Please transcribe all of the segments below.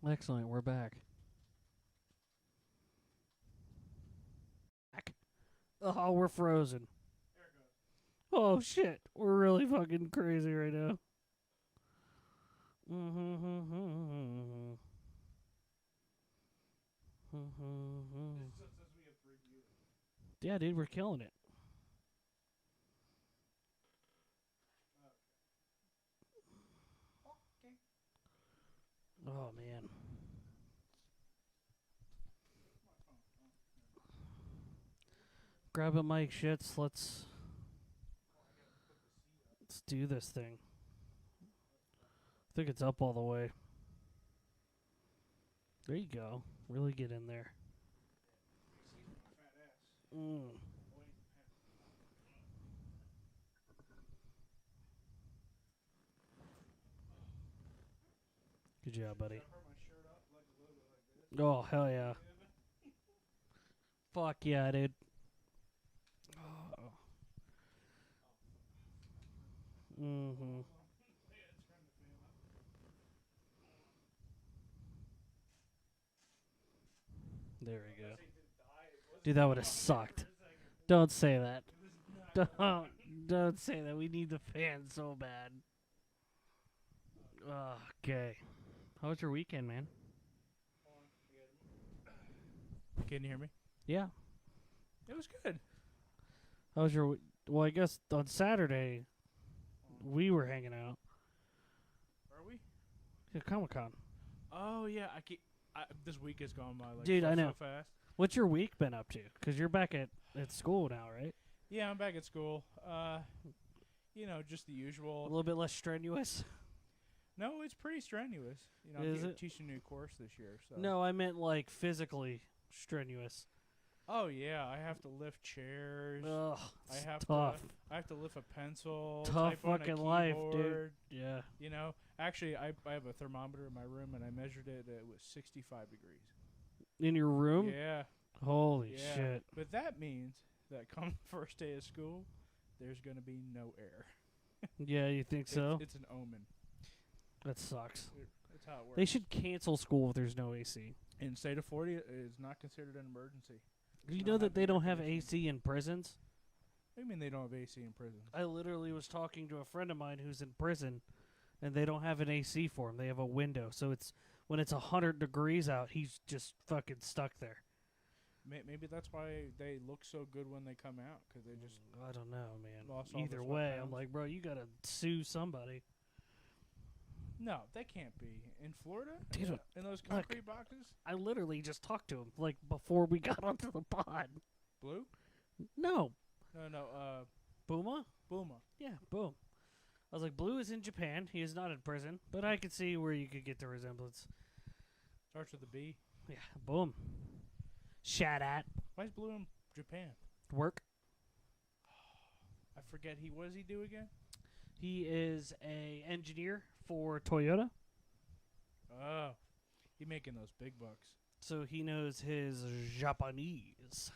Excellent, we're back. Oh, we're frozen. Oh shit, we're really fucking crazy right now. Yeah, dude, we're killing it. Oh man. Grab a mic, shits. Let's do this thing. I think it's up all the way. There you go. Really get in there. Good job, buddy. Oh, hell yeah. Fuck yeah, dude. Oh. Mm-hmm. There we go. Dude, that would have sucked. Don't say that. Don't say that. We need the fan so bad. Okay. How was your weekend, man? Can you hear me? Yeah. It was good. How was your... Well, I guess on Saturday, we were hanging out. Are we? Yeah, Comic-Con. Oh, yeah. This week has gone by Dude, I know. so fast. What's your week been up to? Because you're back at school now, right? Yeah, I'm back at school. Just the A usual. little bit less strenuous? No, it's pretty strenuous. Is I'm it? teaching a new course this year. So. No, I meant like physically strenuous. Oh yeah, I have to lift chairs. Ugh, I have tough. I have to lift a pencil. Tough type on a fucking life, dude. keyboard. Yeah. Actually, I have a thermometer in my room, and I measured it. It was 65 degrees. In your room? Yeah. Holy Yeah. shit. But that means that come first day of school, there's going to be no air. Yeah, you think so? It's an omen. That sucks. That's how it works. They should cancel school if there's no AC. In the state of Florida, it is not considered an emergency. Do you know that they don't have AC in prisons? What do you mean they don't have AC in prison? I literally was talking to a friend of mine who's in prison, and they don't have an AC for him. They have a window, so it's when it's 100 degrees out, he's just fucking stuck there. Maybe that's why they look so good when they come out, because they just I don't know, man. lost all Either their way, sweat I'm pounds. like, bro, you gotta sue somebody. No, they can't be. In Florida? Dude, In those concrete boxes? I literally just talked to him like before we got onto the pod. Blue? No, No, Booma. Bulma. Yeah, boom. I was like, Blue is in Japan. He is not in prison, but I could see where you could get the resemblance. Starts with a B. Yeah, boom. Shat at Why is Blue in Japan? work. I forget. What does he do again? He is a engineer for Toyota, Oh, he's making those big bucks. so he knows his Japanese.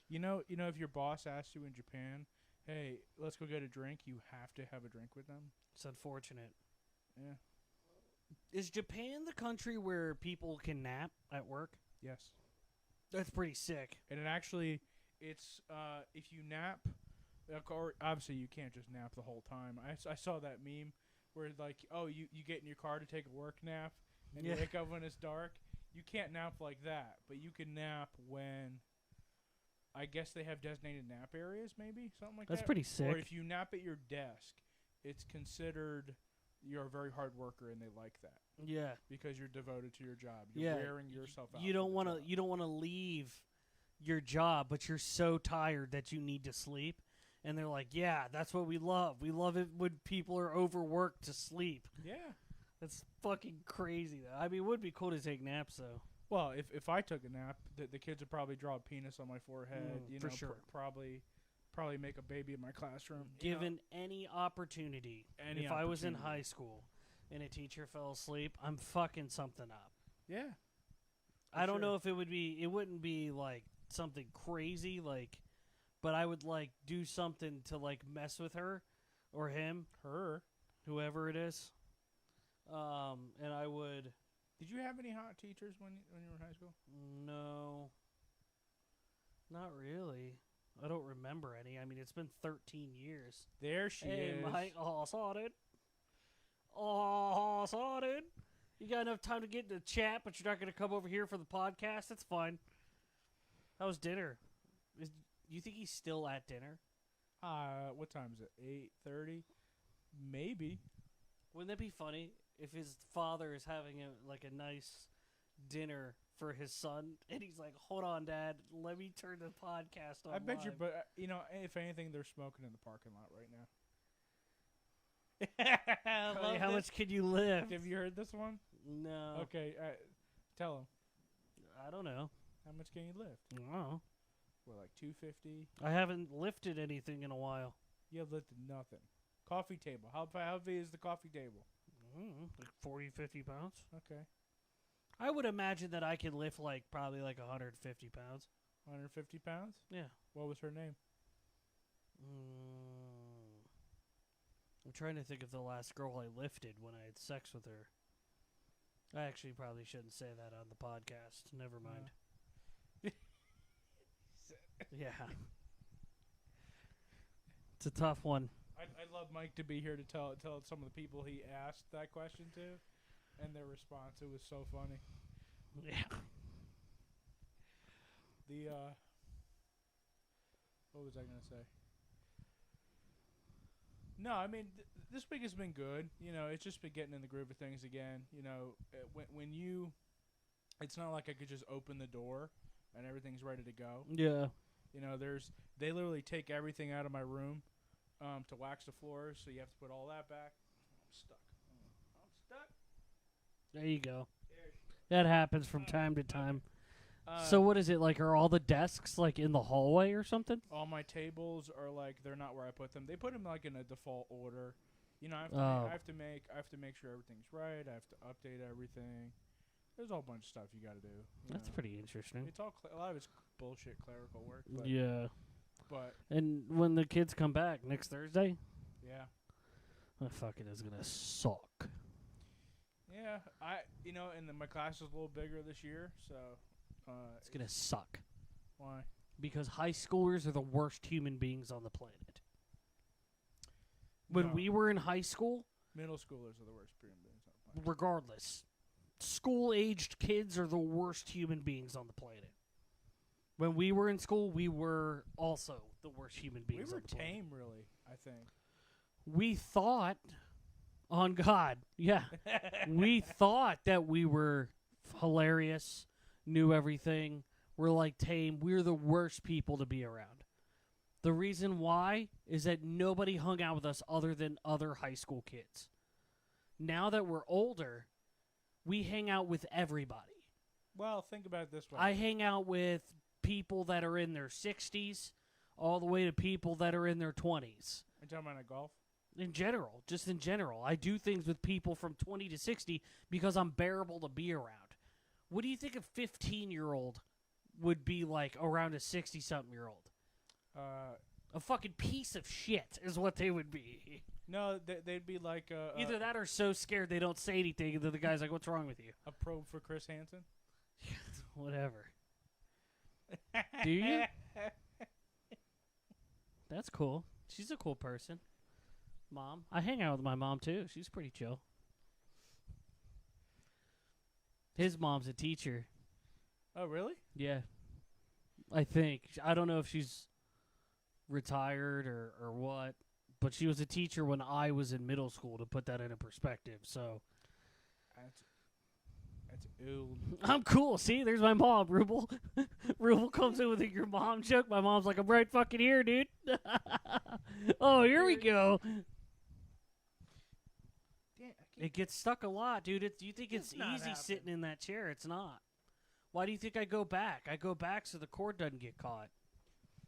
If your boss asks you in Japan, hey, let's go get a drink, you have to have a drink with them. It's unfortunate. Yeah. Is Japan the country where people can nap at work? Yes. That's pretty sick. And it's if you nap, obviously you can't just nap the whole time. I saw that meme where like, oh, you get in your car to take a work nap and you wake up when it's dark. You can't nap like that, but you can nap when I guess they have designated nap areas, maybe something like that. That's pretty sick. Or if you nap at your desk, it's considered you're a very hard worker and they like that. Yeah. Because you're devoted to your job. You're wearing yourself out. You don't want to leave your job, but you're so tired that you need to sleep. And they're like, yeah, that's what we love. We love it when people are overworked to sleep. Yeah. That's fucking crazy, though. I mean, it would be cool to take naps, though. Well, if I took a nap, the kids would probably draw a penis on my forehead. For sure. Probably make a baby in my classroom. Given any opportunity, if I was in high school and a teacher fell asleep, I'm fucking something up. Yeah. I don't know if it wouldn't be like something crazy, like, but I would like do something to like mess with her or him, Her. whoever it is. And I would Did you have any hot teachers when you were in high school? No. Not really. I don't remember any. I mean, it's been 13 years. There she Hey, is. Mike. Oh, sorted. Oh, sorted. You got enough time to get into chat, but you're not going to come over here for the podcast? That's fine. How was dinner? You think he's still at dinner? What time is it? 8:30? Maybe. Wouldn't that be funny if his father is having a nice dinner for his son, and he's like, "Hold on, Dad, let me turn the podcast on." I bet you, live." but if anything, they're smoking in the parking lot right now. Like, how much can you lift? Have you heard this one? No. Okay, tell him. I don't know. How much can you lift? Oh. What, like 250? I haven't lifted anything in a while. You have lifted nothing. Coffee table. How big is the coffee table? Like 40, 50 pounds. Okay. I would imagine that I could lift probably 150 pounds. 150 pounds? Yeah. What was her name? I'm trying to think of the last girl I lifted when I had sex with her. I actually probably shouldn't say that on the podcast. Never mind. Yeah. It's a tough one. I'd love Mike to be here to tell some of the people he asked that question to and their response. It was so funny. Yeah. What was I going to say? No, I mean, this week has been good. It's just been getting in the groove of things again. When you, it's not like I could just open the door and everything's ready to go. Yeah. They literally take everything out of my room to wax the floors, so you have to put all that back. I'm stuck. There you go. That happens from time to time. Okay. So what is it like? Are all the desks in the hallway or something? All my tables are they're not where I put them. They put them in a default order. I have to make sure everything's right. I have to update everything. There's a whole bunch of stuff you got to do. That's pretty interesting. It's all a lot of it's bullshit clerical work. But, yeah. But and when the kids come back next Thursday, yeah, that fucking is gonna suck. Yeah, and my class is a little bigger this year, so it's gonna suck. Why? Because high schoolers are the worst human beings on the planet. When we were in high school, middle schoolers are the worst human beings on the planet. Regardless, school-aged kids are the worst human beings on the planet. When we were in school, we were also the worst human beings on the planet. We were tame, really, I think. We thought, on God, yeah, we thought that we were hilarious, knew everything, we're tame. We're the worst people to be around. The reason why is that nobody hung out with us other than other high school kids. Now that we're older, we hang out with everybody. Well, think about it this way. I hang out with people that are in their 60s all the way to people that are in their 20s. You're talking about golf? In general, just in general. I do things with people from 20 to 60 because I'm bearable to be around. What do you think a 15-year-old would be like around a 60-something-year-old? A fucking piece of shit is what they would be. No, they'd be like... either that or so scared they don't say anything, and then the guy's like, what's wrong with you? A probe for Chris Hansen? Whatever. Do you? That's cool. She's a cool person. Mom. I hang out with my mom, too. She's pretty chill. His mom's a teacher. Oh, really? Yeah. I think. I don't know if she's retired or what, but she was a teacher when I was in middle school, to put that into perspective, so. That's old. I'm cool. See, there's my mom, Rubel. Rubel comes in with your mom joke. My mom's like, I'm right fucking here, dude. Oh, here we go. It gets stuck a lot, dude. You think it's easy sitting in that chair. It's not. Why do you think I go back? I go back so the cord doesn't get caught.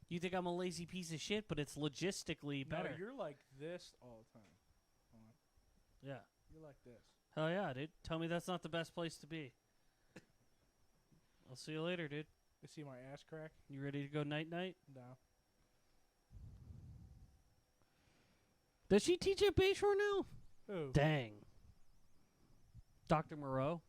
You think I'm a lazy piece of shit, but it's logistically better. No, you're like this all the time. Yeah. You're like this. Hell yeah, dude. Tell me that's not the best place to be. I'll see you later, dude. You see my ass crack? You ready to go night-night? No. Does she teach at Bayshore now? Who? Dang. Dr. Moreau?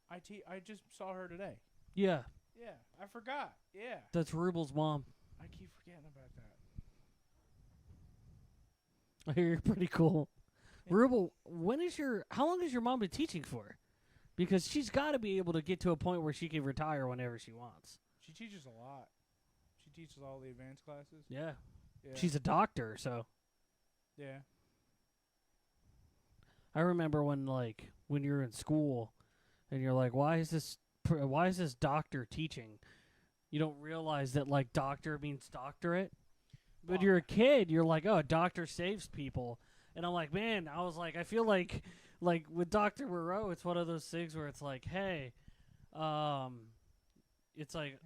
I just saw her today. Yeah. Yeah, I forgot. Yeah. That's Rubel's mom. I keep forgetting about that. I hear you're pretty cool. Rubel, how long has your mom been teaching for? Because she's got to be able to get to a point where she can retire whenever she wants. She teaches a lot. She teaches all the advanced classes. Yeah. Yeah. She's a doctor, so. Yeah. I remember when you're in school and you're like, why is this doctor teaching? You don't realize that doctor means doctorate. But you're a kid, you're like, oh, a doctor saves people. And I'm like, man, I feel like with Dr. Moreau, it's one of those things where it's like, hey, it's like,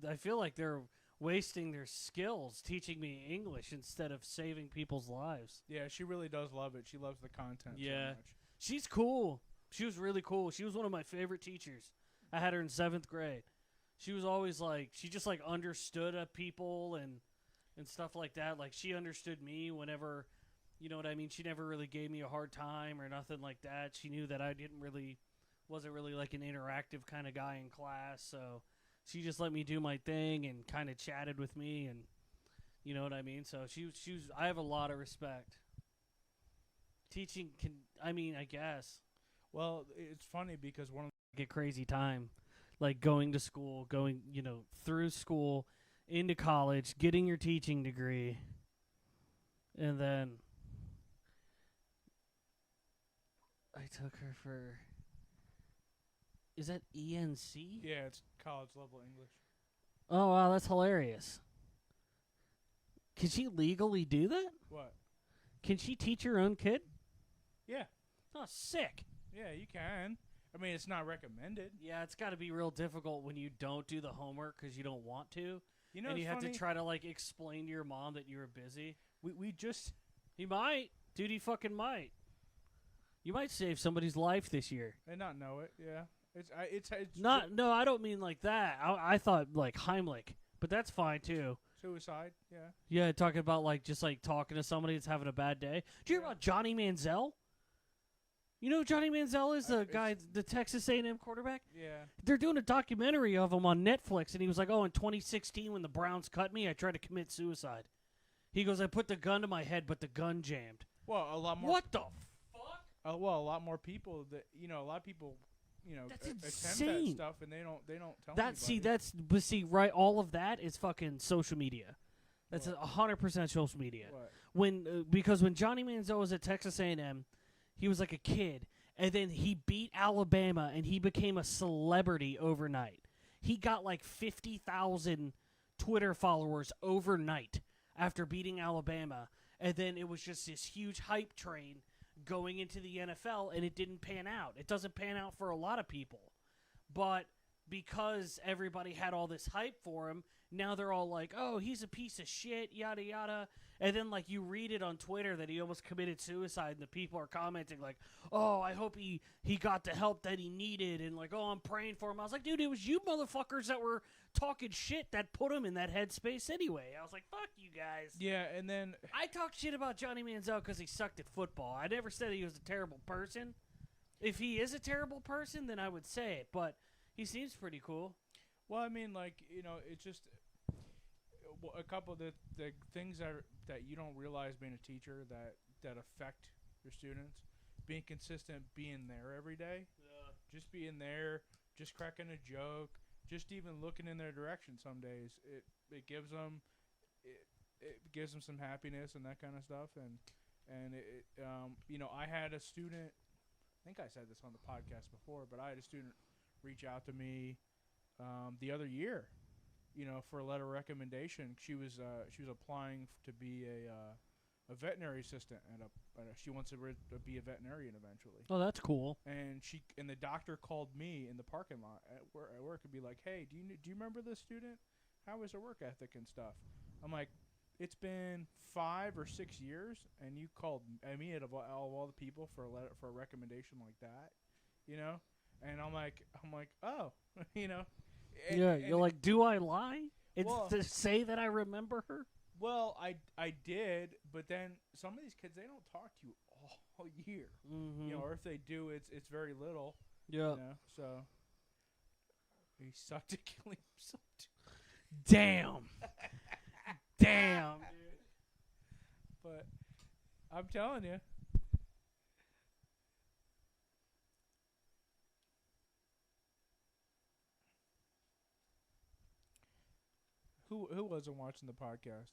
I feel like they're wasting their skills teaching me English instead of saving people's lives. Yeah, she really does love it. She loves the content so much. She's cool. She was really cool. She was one of my favorite teachers. I had her in 7th grade. She was always she just understood people and stuff like that. Like, she understood me whenever, you know what I mean? She never really gave me a hard time or nothing like that. She knew that I wasn't really an interactive kind of guy in class, so she just let me do my thing and kind of chatted with me, and you know what I mean? So she was I have a lot of respect. Teaching I guess. Well, it's funny because one of a crazy time, going to school, through school, into college, getting your teaching degree, and then I took her for, is that ENC? Yeah, it's college level English. Oh, wow, that's hilarious. Can she legally do that? What? Can she teach her own kid? Yeah. Oh, sick. Yeah, you can. I mean, it's not recommended. Yeah, it's got to be real difficult when you don't do the homework because you don't want to. You know, and you have funny? to try to explain to your mom that you were busy. We just He might, dude. He fucking might. You might save somebody's life this year. and not know it. Yeah, it's Not no, I don't mean like that. I thought Heimlich, but that's fine too. suicide. Yeah. Yeah, talking about just talking to somebody that's having a bad day. Do you hear about Johnny Manziel? You know who Johnny Manziel is, the guy, the Texas A&M quarterback? Yeah. They're doing a documentary of him on Netflix, and he was like, oh, in 2016 when the Browns cut me, I tried to commit suicide. He goes, I put the gun to my head, but the gun jammed. Well, a lot more. What the fuck? Well, a lot more people that a lot of people, That's attempt insane. that stuff, and they don't tell That anybody. right, all of that is fucking social media. That's 100% social media. What? Because when Johnny Manziel was at Texas A&M, he was like a kid, and then he beat Alabama, and he became a celebrity overnight. He got 50,000 Twitter followers overnight after beating Alabama, and then it was just this huge hype train going into the NFL, and it didn't pan out. It doesn't pan out for a lot of people, but because everybody had all this hype for him, now they're all like, oh, he's a piece of shit, yada, yada. And then, you read it on Twitter that he almost committed suicide, and the people are commenting, oh, I hope he got the help that he needed, and, oh, I'm praying for him. I was like, dude, it was you motherfuckers that were talking shit that put him in that headspace anyway. I was like, fuck you guys. Yeah, and then I talked shit about Johnny Manziel because he sucked at football. I never said he was a terrible person. If he is a terrible person, then I would say it, but he seems pretty cool. Well, I mean, it's just a couple of the things that you don't realize being a teacher that affect your students. Being consistent, being there every day. Yeah. Just being there, just cracking a joke, just even looking in their direction some days. It gives them some happiness and that kind of stuff. And I had a student, I think I said this on the podcast before, but I had a student reach out to me the other year, for a letter of recommendation. She was applying to be a veterinary assistant, and she wants to be a veterinarian eventually. Oh, that's cool. And the doctor called me in the parking lot at work and be like, hey, do you remember this student? How is her work ethic and stuff? I'm like, it's been 5 or 6 years, and you called me out of all the people for a recommendation like that, And I'm like, oh, You're like, do I lie? It's to say that I remember her? Well, I did, but then some of these kids, they don't talk to you all year. Mm-hmm. Or if they do, it's very little. Yeah. So He sucked at killing himself. Damn. Damn, dude. But I'm telling you. Who wasn't watching the podcast?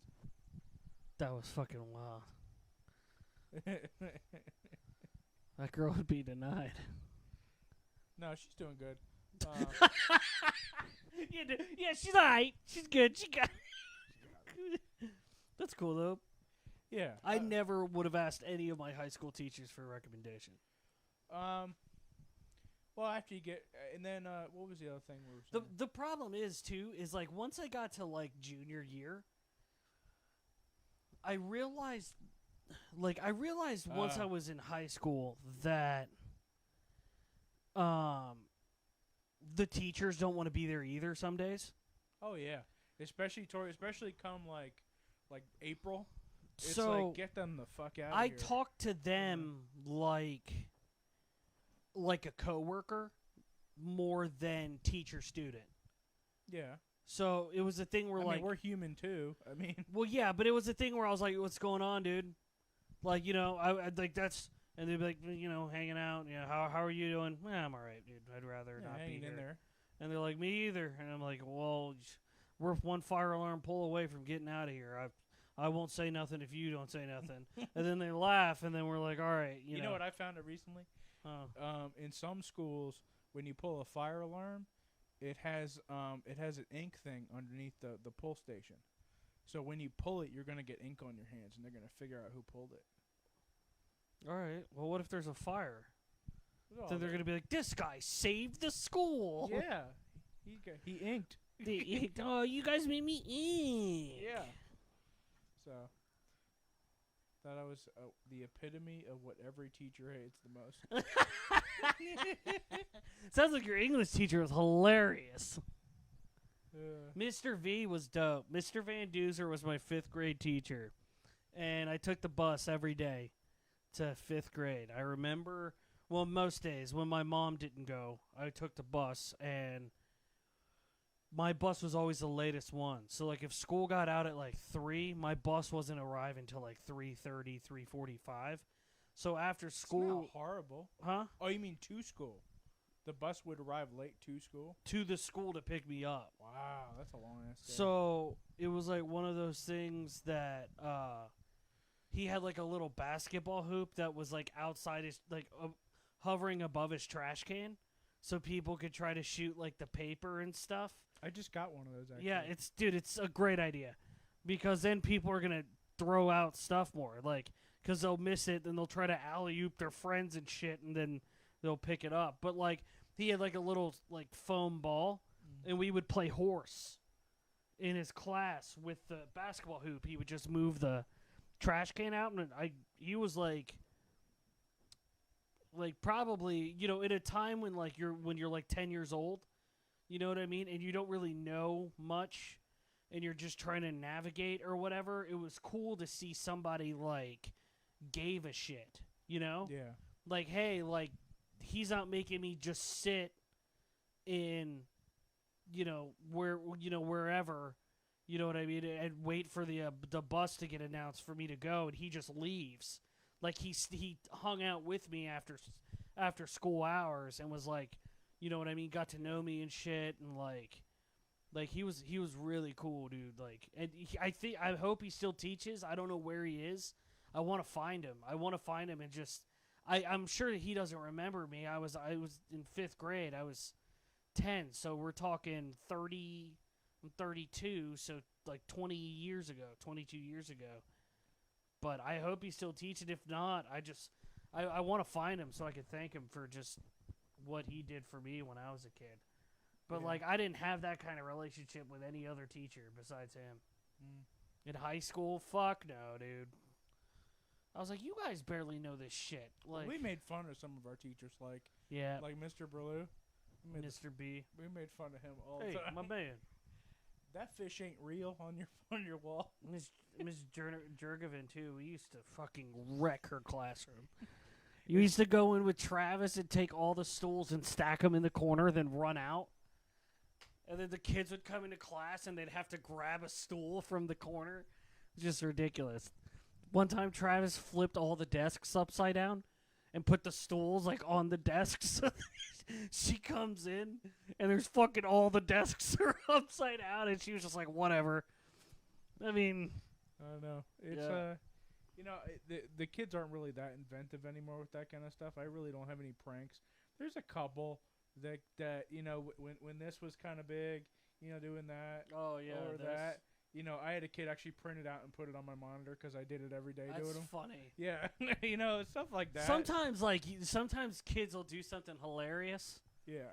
That was fucking wild. That girl would be denied. No, she's doing good. Yeah, she's alright. She's good. She got. That's cool though. Yeah. I never would have asked any of my high school teachers for a recommendation. Well, after you get, and then what was the other thing we were saying? The problem is too is like once I got to like junior year, I realized once I was in high school that the teachers don't want to be there either some days. Oh yeah, especially come like April. It's so like get them the fuck out of I here. talk to them like a coworker more than teacher student. Yeah. So it was a thing where I mean, we're human too. I mean, well, yeah, but it was a thing where I was like, "What's going on, dude?" Like, you know, I'd like that's, and they'd be like, you know, hanging out. Yeah, how are you doing? I'm all right, dude. I'd rather not be hanging here. in there. And they're like, me either. And I'm like, well, we're one fire alarm pull away from getting out of here. I won't say nothing if you don't say nothing. And then they laugh, and then we're like, all right, you know. You know what I found out recently? In some schools, when you pull a fire alarm, it has an ink thing underneath the pull station. So when you pull it, you're gonna get ink on your hands, and they're gonna figure out who pulled it. All right. Well, what if there's a fire? Oh, Then they're gonna be like, this guy saved the school. Yeah, he inked. They inked. Oh, you guys made me ink. Yeah. So that I was the epitome of what every teacher hates the most. Sounds like your English teacher was hilarious. Yeah. Mr. V was dope. Mr. Van Duzer was my 5th grade teacher, and I took the bus every day to 5th grade. I remember, well, most days when my mom didn't go, I took the bus, and my bus was always the latest one. So, like, if school got out at, like, 3, my bus wasn't arriving until, like, 3:30, 3:45. So after school... It's not horrible. Huh? Oh, you mean to school? The bus would arrive late to school? To the school to pick me up. Wow, that's a long ass day. So it was like one of those things that he had like a little basketball hoop that was like outside his, like hovering above his trash can, so people could try to shoot like the paper and stuff. I just got one of those, actually. Yeah, it's a great idea, because then people are gonna throw out stuff more, like, because they'll miss it, then they'll try to alley-oop their friends and shit, and then they'll pick it up. But like he had like a little like foam ball, and we would play horse in his class with the basketball hoop. He would just move the trash can out, and he was like probably, you know, at a time when like you're like 10 years old, you know what I mean, and you don't really know much, and you're just trying to navigate or whatever. It was cool to see somebody like gave a shit, you know? Yeah. Like, hey, like, he's not making me just sit in, you know, wherever, you know what I mean, and wait for the bus to get announced for me to go, and he just leaves. Like, he hung out with me after school hours and was like, you know what I mean, got to know me and shit, and like he was really cool, dude. Like, and I hope he still teaches. I don't know where he is. I want to find him. And just. I'm sure that he doesn't remember me. I was in 5th grade. I was 10, so we're talking 30. I'm 32, so like 22 years ago. But I hope he's still teaching. If not, I want to find him so I can thank him for just what he did for me when I was a kid. But Yeah. like, I didn't have that kind of relationship with any other teacher besides him. In high school, fuck no, dude. I was like, you guys barely know this shit. Like, we made fun of some of our teachers, like Mr. Burlew. Mr. B. We made fun of him all Hey, the time. my man. That fish ain't real on your wall. Miss Jurgovin, too. We used to fucking wreck her classroom. You used to go in with Travis and take all the stools and stack them in the corner, then run out. And then the kids would come into class and they'd have to grab a stool from the corner. Just ridiculous. One time Travis flipped all the desks upside down and put the stools like on the desks. She comes in and there's fucking all the desks are upside down and she was just like, whatever. I mean, I don't know. It's yeah. you know, the kids aren't really that inventive anymore with that kind of stuff. I really don't have any pranks. There's a couple that you know, when this was kind of big, you know, doing that. Oh yeah, or that. You know, I had a kid actually print it out and put it on my monitor because I did it every day doing them. That's funny. Yeah, you know, stuff like that. Sometimes kids will do something hilarious. Yeah.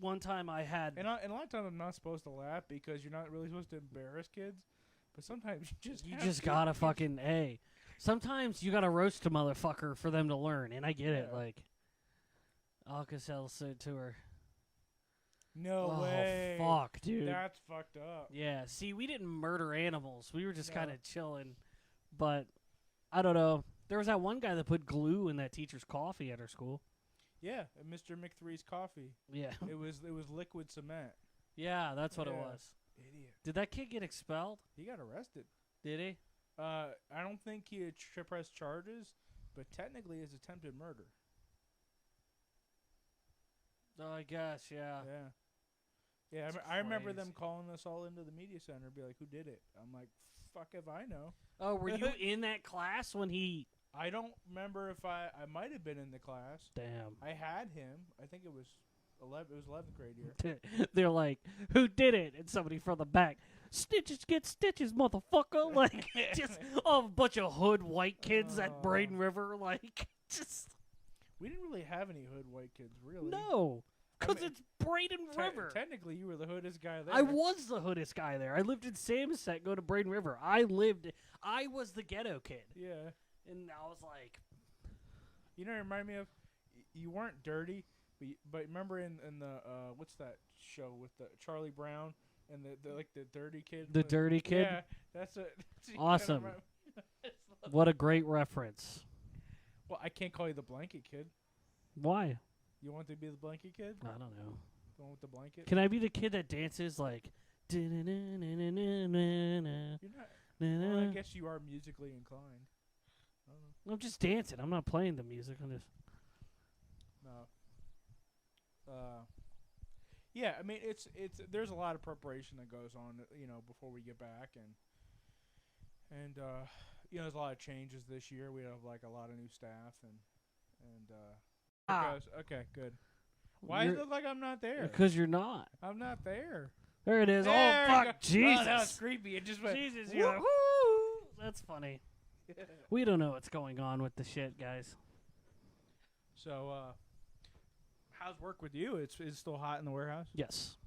One time I had, And a lot of times I'm not supposed to laugh because you're not really supposed to embarrass kids. But sometimes you just gotta fucking hey. Sometimes you gotta roast a motherfucker for them to learn, and I get it. Like, Alka-Seltzer said to her. No way. Fuck, dude. That's fucked up. Yeah, see, we didn't murder animals. We were just kind of chilling. But, I don't know. There was that one guy that put glue in that teacher's coffee at our school. Yeah, Mr. McThree's coffee. Yeah. It was liquid cement. Yeah, that's what it was. Idiot. Did that kid get expelled? He got arrested. Did he? I don't think he had pressed charges, but technically it's attempted murder. Oh, I guess, yeah. Yeah. Yeah, I remember them calling us all into the media center and be like, who did it? I'm like, fuck if I know. Oh, were you in that class when he... I don't remember if I might have been in the class. Damn. I had him. I think it was 11th grade year. They're like, who did it? And somebody from the back, stitches get stitches, motherfucker. Like, just a bunch of hood white kids at Braden River. Like, just... We didn't really have any hood white kids, really. No. Because it's Braden River. Technically, you were the hoodest guy there. I was the hoodest guy there. I lived in Samoset, go to Braden River. I was the ghetto kid. Yeah. And I was like... You know, it reminded me of, you weren't dirty, but remember in the, what's that show with the Charlie Brown and the dirty kid? The dirty kid? Yeah, that's it. Awesome. What a great reference. Well, I can't call you the blanket kid. Why? You want to be the blanket kid? I don't know. The one with the blanket? Can I be the kid that dances like... You're not. Well, I guess you are musically inclined. I don't know. I'm just dancing. I'm not playing the music. I'm just... No. Yeah, I mean, it's there's a lot of preparation that goes on, you know, before we get back, and you know, there's a lot of changes this year. We have like a lot of new staff, and okay, good. Why does it look like I'm not there? Because you're not. I'm not there. There it is. There oh fuck, Jesus! Oh, that was creepy. It just went. Jesus, you're like, woo! That's funny. Yeah. We don't know what's going on with the shit, guys. So, how's work with you? It's still hot in the warehouse? Yes.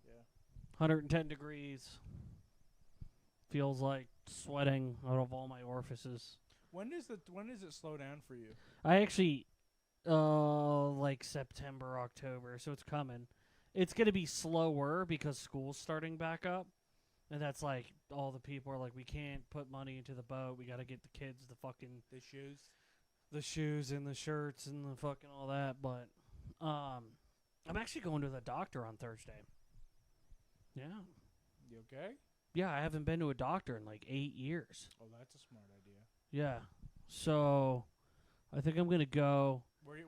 Yeah. 110 degrees. Feels like sweating out of all my orifices. When does it slow down for you? I actually, like September, October, so it's coming. It's going to be slower because school's starting back up. And that's like, all the people are like, we can't put money into the boat. We got to get the kids the fucking... The shoes? The shoes and the shirts and the fucking all that. But, I'm actually going to the doctor on Thursday. Yeah. You okay? Yeah, I haven't been to a doctor in like 8 years. Oh, that's a smart idea. Yeah. So, I think I'm going to go. Where'd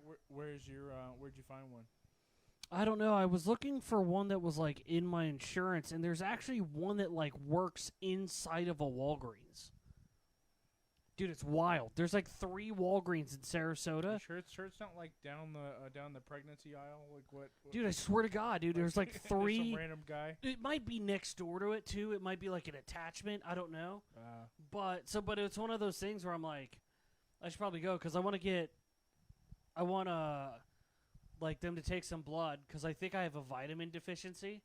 you find one? I don't know. I was looking for one that was like in my insurance, and there's actually one that like works inside of a Walgreens. Dude, it's wild. There's like 3 Walgreens in Sarasota. You sure it's not like down the pregnancy aisle? Like what? Dude, I swear to God, dude, there's like 3. Some random guy. It might be next door to it too. It might be like an attachment. I don't know. But it's one of those things where I'm like, I should probably go because I want to like them to take some blood because I think I have a vitamin deficiency.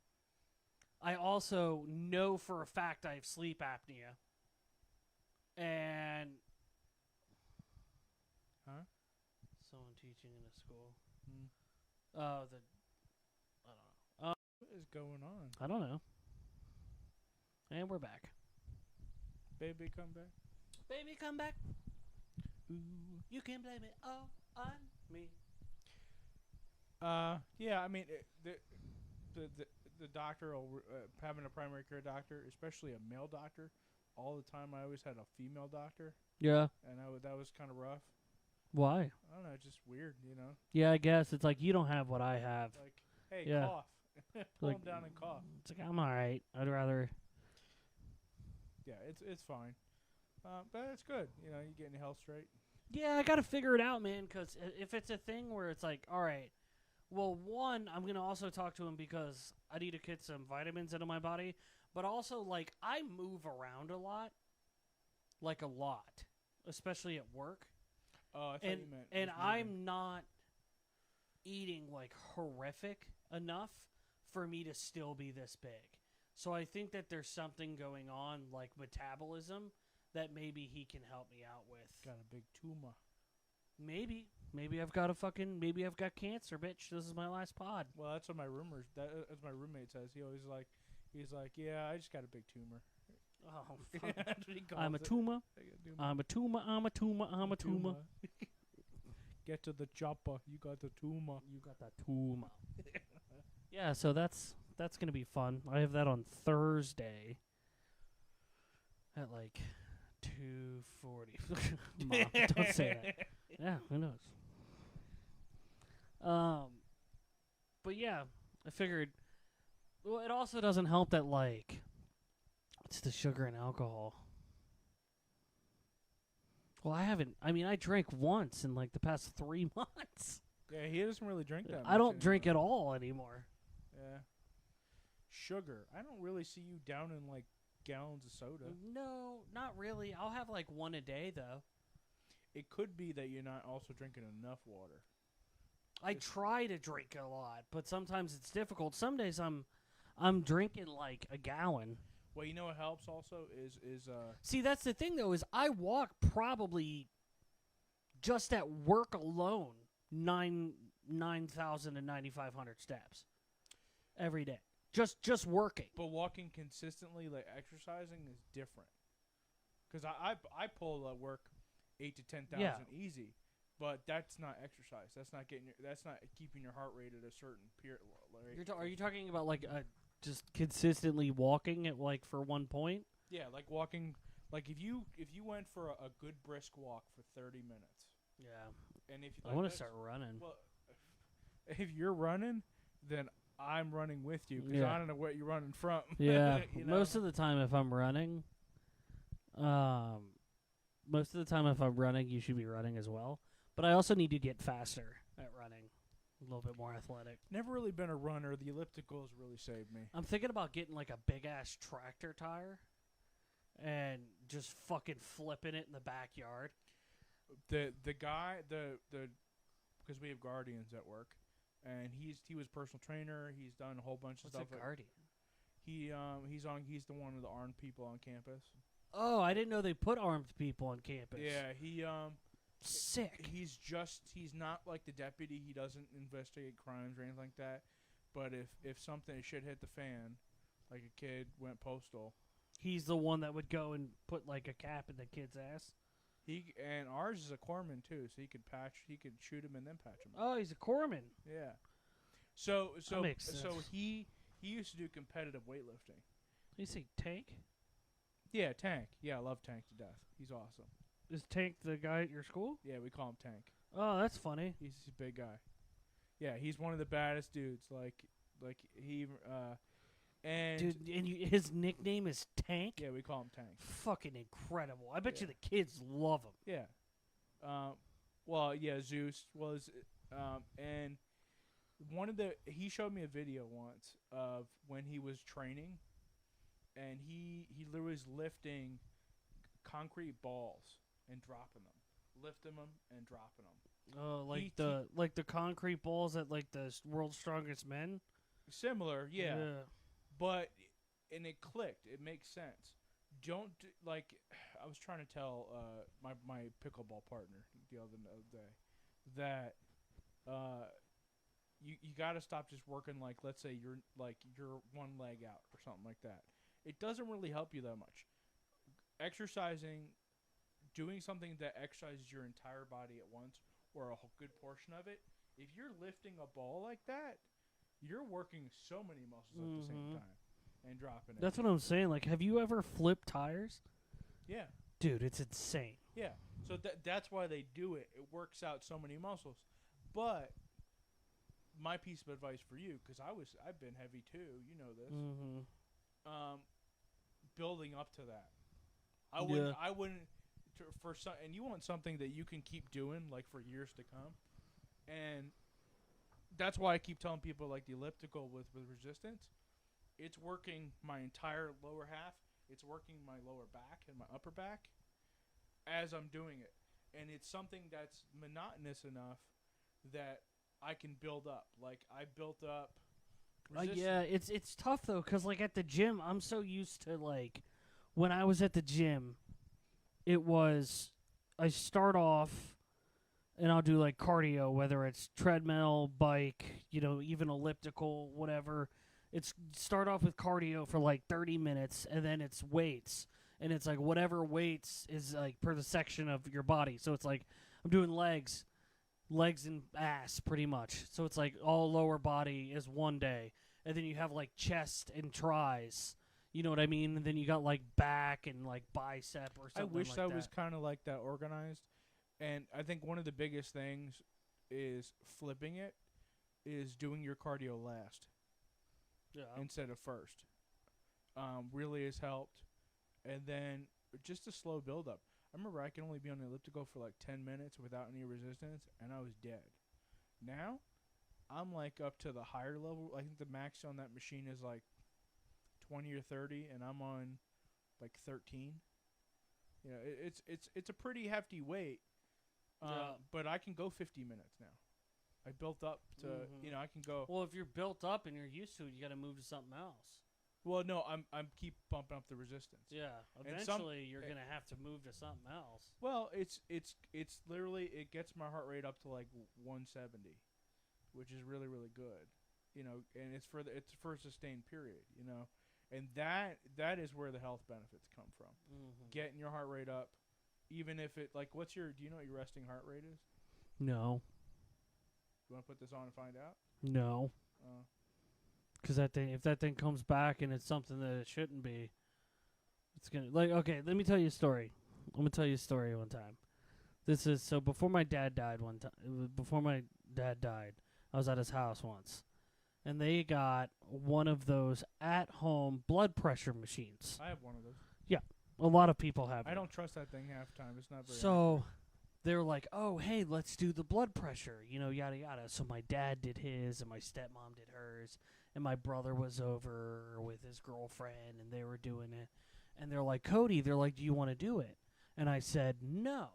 I also know for a fact I have sleep apnea. And someone teaching in a school. I don't know. What is going on? I don't know. And we're back. Baby, come back. Baby, come back. Ooh, you can blame it all on me. Yeah, I mean, the doctor, having a primary care doctor, especially a male doctor, all the time. I always had a female doctor, Yeah. and that was kind of rough. Why? I don't know, just weird, you know. Yeah, I guess it's like you don't have what I have. Like, hey, Yeah. cough, pull Like, him down and cough. It's like I'm all right. I'd rather. Yeah, it's fine, but it's good. You know, you getting your health straight. Yeah, I gotta figure it out, man. Because if it's a thing where it's like, all right, well, one, I'm gonna also talk to him because I need to get some vitamins into my body, but also like I move around a lot, especially at work. Oh, I thought you meant. And just moving. I'm not eating like horrific enough for me to still be this big. So I think that there's something going on, like metabolism, that maybe he can help me out with. Got a big tumor. Maybe I've got cancer, bitch. This is my last pod. Well, that's what my that's my roommate says. He's like, yeah, I just got a big tumor. Oh, That's what he calls I'm a it. tumor. I got a tumor. I'm a tumor. I'm a tumor. I'm a tumor. Get to the chopper. You got the tumor. You got that tumor. Yeah, so that's gonna be fun. I have that on Thursday at like 2:40. Mom, don't say that. Yeah, who knows? But yeah, I figured. Well, it also doesn't help that like it's the sugar and alcohol. Well, I drank once in like the past 3 months. Yeah, he doesn't really drink that much I don't drink anymore. at all anymore. Yeah. Sugar. I don't really see you down in like gallons of soda. No, not really. I'll have like one a day though. It could be that you're not also drinking enough water. I try to drink a lot, but sometimes it's difficult. Some days I'm drinking like a gallon. Well, you know what helps also is See, that's the thing though, is I walk probably just at work alone 9,000 to 9,500 steps every day. Just working. but walking consistently, like exercising, is different. Because I pull work 8 to 10,000 easy, but that's not exercise. That's not keeping your heart rate at a certain period. Are you talking about like just consistently walking at like for 1 point? Yeah, like walking. Like if you went for a good brisk walk for 30 minutes. Yeah. And if I want to start running. Well, if you're running, then I'm running with you because I don't know what you're running from. Yeah. You know? Most of the time if I'm running, you should be running as well. But I also need to get faster at running. A little bit more athletic. Never really been a runner. The elliptical has really saved me. I'm thinking about getting like a big ass tractor tire and just fucking flipping it in the backyard. The guy because we have guardians at work, and he was personal trainer. He's done a whole bunch of What's stuff. a guardian? He's the one of the armed people on campus. Oh, I didn't know they put armed people on campus. Yeah, Sick. He's not like the deputy. He doesn't investigate crimes or anything like that. But if something shit hit the fan, like a kid went postal, He's the one that would go and put like a cap in the kid's ass. and ours is a corpsman too, so he could shoot him and then patch him. Oh, he's a corpsman. Yeah. So That makes sense. he used to do competitive weightlifting. You say Tank? Yeah, Tank. Yeah, I love Tank to death. He's awesome. Is Tank the guy at your school? Yeah, we call him Tank. Oh, that's funny. He's a big guy. Yeah, he's one of the baddest dudes. Like he and Dude, and his nickname is Tank? yeah, we call him Tank. Fucking incredible. I bet you Yeah. the kids love him. Yeah. Well, yeah, Zeus was and he showed me a video once of when he was training, and he literally was lifting concrete balls and dropping them, lifting them and dropping them. Oh, like the concrete balls at like the World's Strongest Men? Similar, yeah. But and it clicked. It makes sense. I was trying to tell my pickleball partner the other day that you got to stop just working like, let's say you're one leg out or something like that. It doesn't really help you that much. Exercising, doing something that exercises your entire body at once or a good portion of it. If you're lifting a ball like that, you're working so many muscles at the same time and dropping it. That's what I'm saying. Like, have you ever flipped tires? Yeah. Dude, it's insane. Yeah. So that's why they do it. It works out so many muscles. But my piece of advice for you, because I've been heavy too. You know this. Building up to that. I wouldn't and you want something that you can keep doing like for years to come. And that's why I keep telling people like the elliptical with resistance. It's working my entire lower half. It's working my lower back and my upper back as I'm doing it. And it's something that's monotonous enough that I can build up. Like, I built up resistance. Yeah, it's tough, though, because, like, at the gym, I'm so used to, like, when I was at the gym, it was, I start off, and I'll do, like, cardio, whether it's treadmill, bike, you know, even elliptical, whatever. It's start off with cardio for, like, 30 minutes, and then it's weights. And it's, like, whatever weights is, like, per the section of your body. So it's, like, I'm doing legs and ass, pretty much. So it's, like, all lower body is one day. And then you have, like, chest and tries. You know what I mean? And then you got, like, back and, like, bicep or something like that. I wish I was kind of like that organized. And I think one of the biggest things is flipping it, is doing your cardio last. Yeah. Instead of first. Really has helped. And then just a slow build up. I remember I could only be on the elliptical for like 10 minutes without any resistance, and I was dead. Now, I'm like up to the higher level. I think the max on that machine is like 20 or 30, and I'm on like 13. You know, it's a pretty hefty weight, but I can go 50 minutes now. I built up to, you know, I can go. Well, if you're built up and you're used to it, you got to move to something else. Well, no, I'm keep bumping up the resistance. Yeah, eventually you're gonna have to move to something else. Well, it's literally, it gets my heart rate up to like 170, which is really, really good. You know, and it's for a sustained period. You know, and that is where the health benefits come from. Getting your heart rate up, even if it like, do you know what your resting heart rate is? No. You want to put this on and find out? No. Because if that thing comes back and it's something that it shouldn't be, it's gonna okay. Let me tell you a story. I'm gonna tell you a story one time. This is so before my dad died one time. Before my dad died, I was at his house once, and they got one of those at-home blood pressure machines. I have one of those. Yeah, a lot of people have. I don't trust that thing half the time. It's not very. So. Accurate. They're like, oh, hey, let's do the blood pressure, you know, yada, yada. So my dad did his, and my stepmom did hers, and my brother was over with his girlfriend, and they were doing it. And they're like, Cody, they're like, do you want to do it? And I said, no.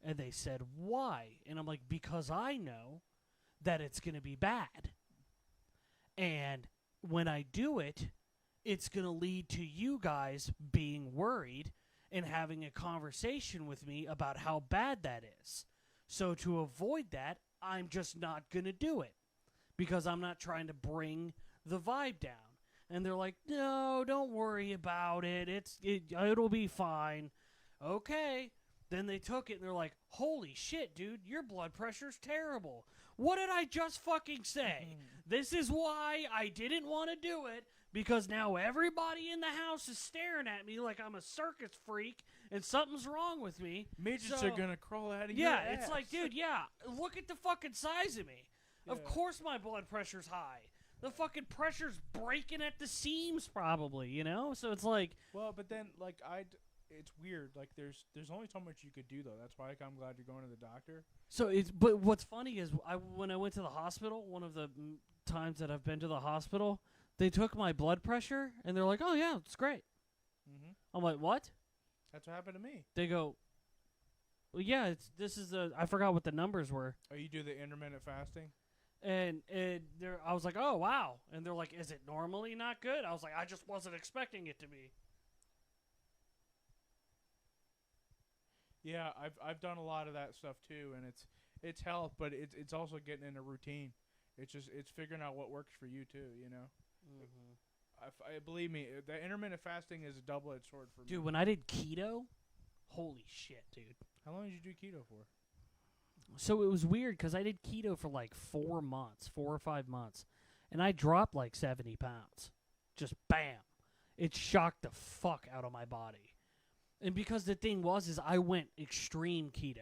And they said, why? And I'm like, because I know that it's going to be bad. And when I do it, it's going to lead to you guys being worried and having a conversation with me about how bad that is. So to avoid that, I'm just not going to do it because I'm not trying to bring the vibe down. And they're like, no, don't worry about it. It'll be fine. Okay. Then they took it and they're like, holy shit, dude, your blood pressure's terrible. What did I just fucking say? This is why I didn't want to do it. Because now everybody in the house is staring at me like I'm a circus freak and something's wrong with me. Midgets are going to crawl out of your ass. Yeah, it's like, dude, look at the fucking size of me. Yeah. Of course my blood pressure's high. The fucking pressure's breaking at the seams probably, you know? So it's like... Well, but then, like, it's weird. Like, there's only so much you could do, though. That's why I'm glad you're going to the doctor. So but what's funny is when I went to the hospital, one of the times that I've been to the hospital... They took my blood pressure, and they're like, oh, yeah, it's great. I'm like, what? That's what happened to me. They go, well, yeah, I forgot what the numbers were. Oh, you do the intermittent fasting? And I was like, oh, wow. And they're like, is it normally not good? I was like, I just wasn't expecting it to be. Yeah, I've done a lot of that stuff, too, and it's health, but it's also getting in a routine. It's figuring out what works for you, too, you know? I believe me, the intermittent fasting is a double-edged sword for me. Dude, when I did keto, holy shit, dude. How long did you do keto for? So it was weird because I did keto for like 4 or 5 months. and I dropped like 70 pounds. Just bam. It shocked the fuck out of my body. And because the thing is I went extreme keto.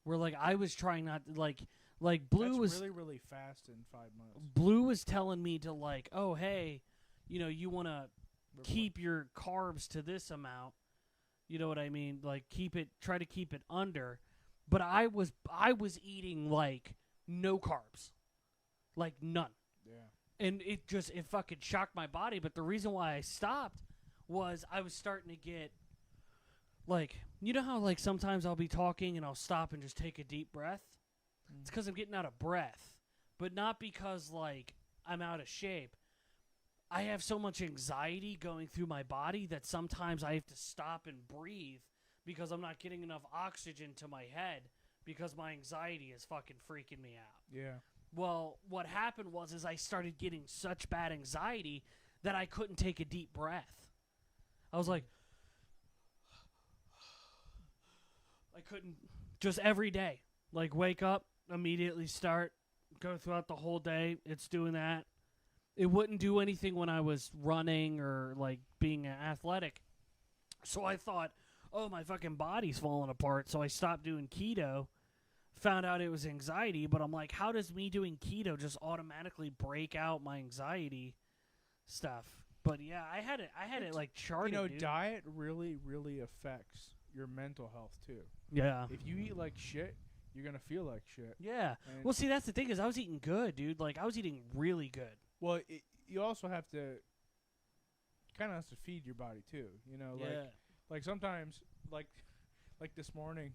Where, like, I was trying not to, like Blue That's was... really, really fast in 5 months. Blue was telling me to, like, oh, hey, you want to keep your carbs to this amount. You know what I mean? Like, try to keep it under. But I was eating, like, no carbs. Like, none. Yeah. And it fucking shocked my body. But the reason why I stopped was I was starting to get, like, you know how, like, sometimes I'll be talking and I'll stop and just take a deep breath? It's because I'm getting out of breath. But not because, like, I'm out of shape. I have so much anxiety going through my body that sometimes I have to stop and breathe because I'm not getting enough oxygen to my head because my anxiety is fucking freaking me out. Yeah. Well, what happened is I started getting such bad anxiety that I couldn't take a deep breath. I was like, I couldn't, just every day. Like, wake up, immediately start, go throughout the whole day. It's doing that. It wouldn't do anything when I was running or, like, being athletic. So I thought, oh, my fucking body's falling apart. So I stopped doing keto. Found out it was anxiety, but I'm like, how does me doing keto just automatically break out my anxiety stuff? But yeah, I had it like charted. Dude. Diet really, really affects your mental health too. Yeah. If you eat like shit, you're gonna feel like shit. Yeah. And well, see, that's the thing is, I was eating good, dude. Like, I was eating really good. Well, you also have to kind of have to feed your body too. Like sometimes, like this morning,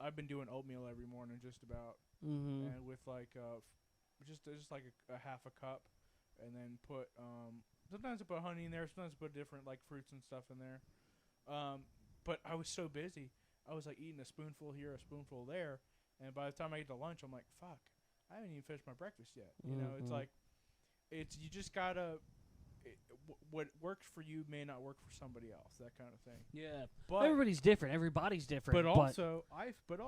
I've been doing oatmeal every morning, just about, and with like just like a half a cup, and then put sometimes I put honey in there, sometimes I put different like fruits and stuff in there. But I was so busy, I was like eating a spoonful here, a spoonful there, and by the time I get to lunch, I'm like, fuck, I haven't even finished my breakfast yet. It's like, you just gotta. What works for you may not work for somebody else. That kind of thing. Yeah, but everybody's different. Everybody's different. But also,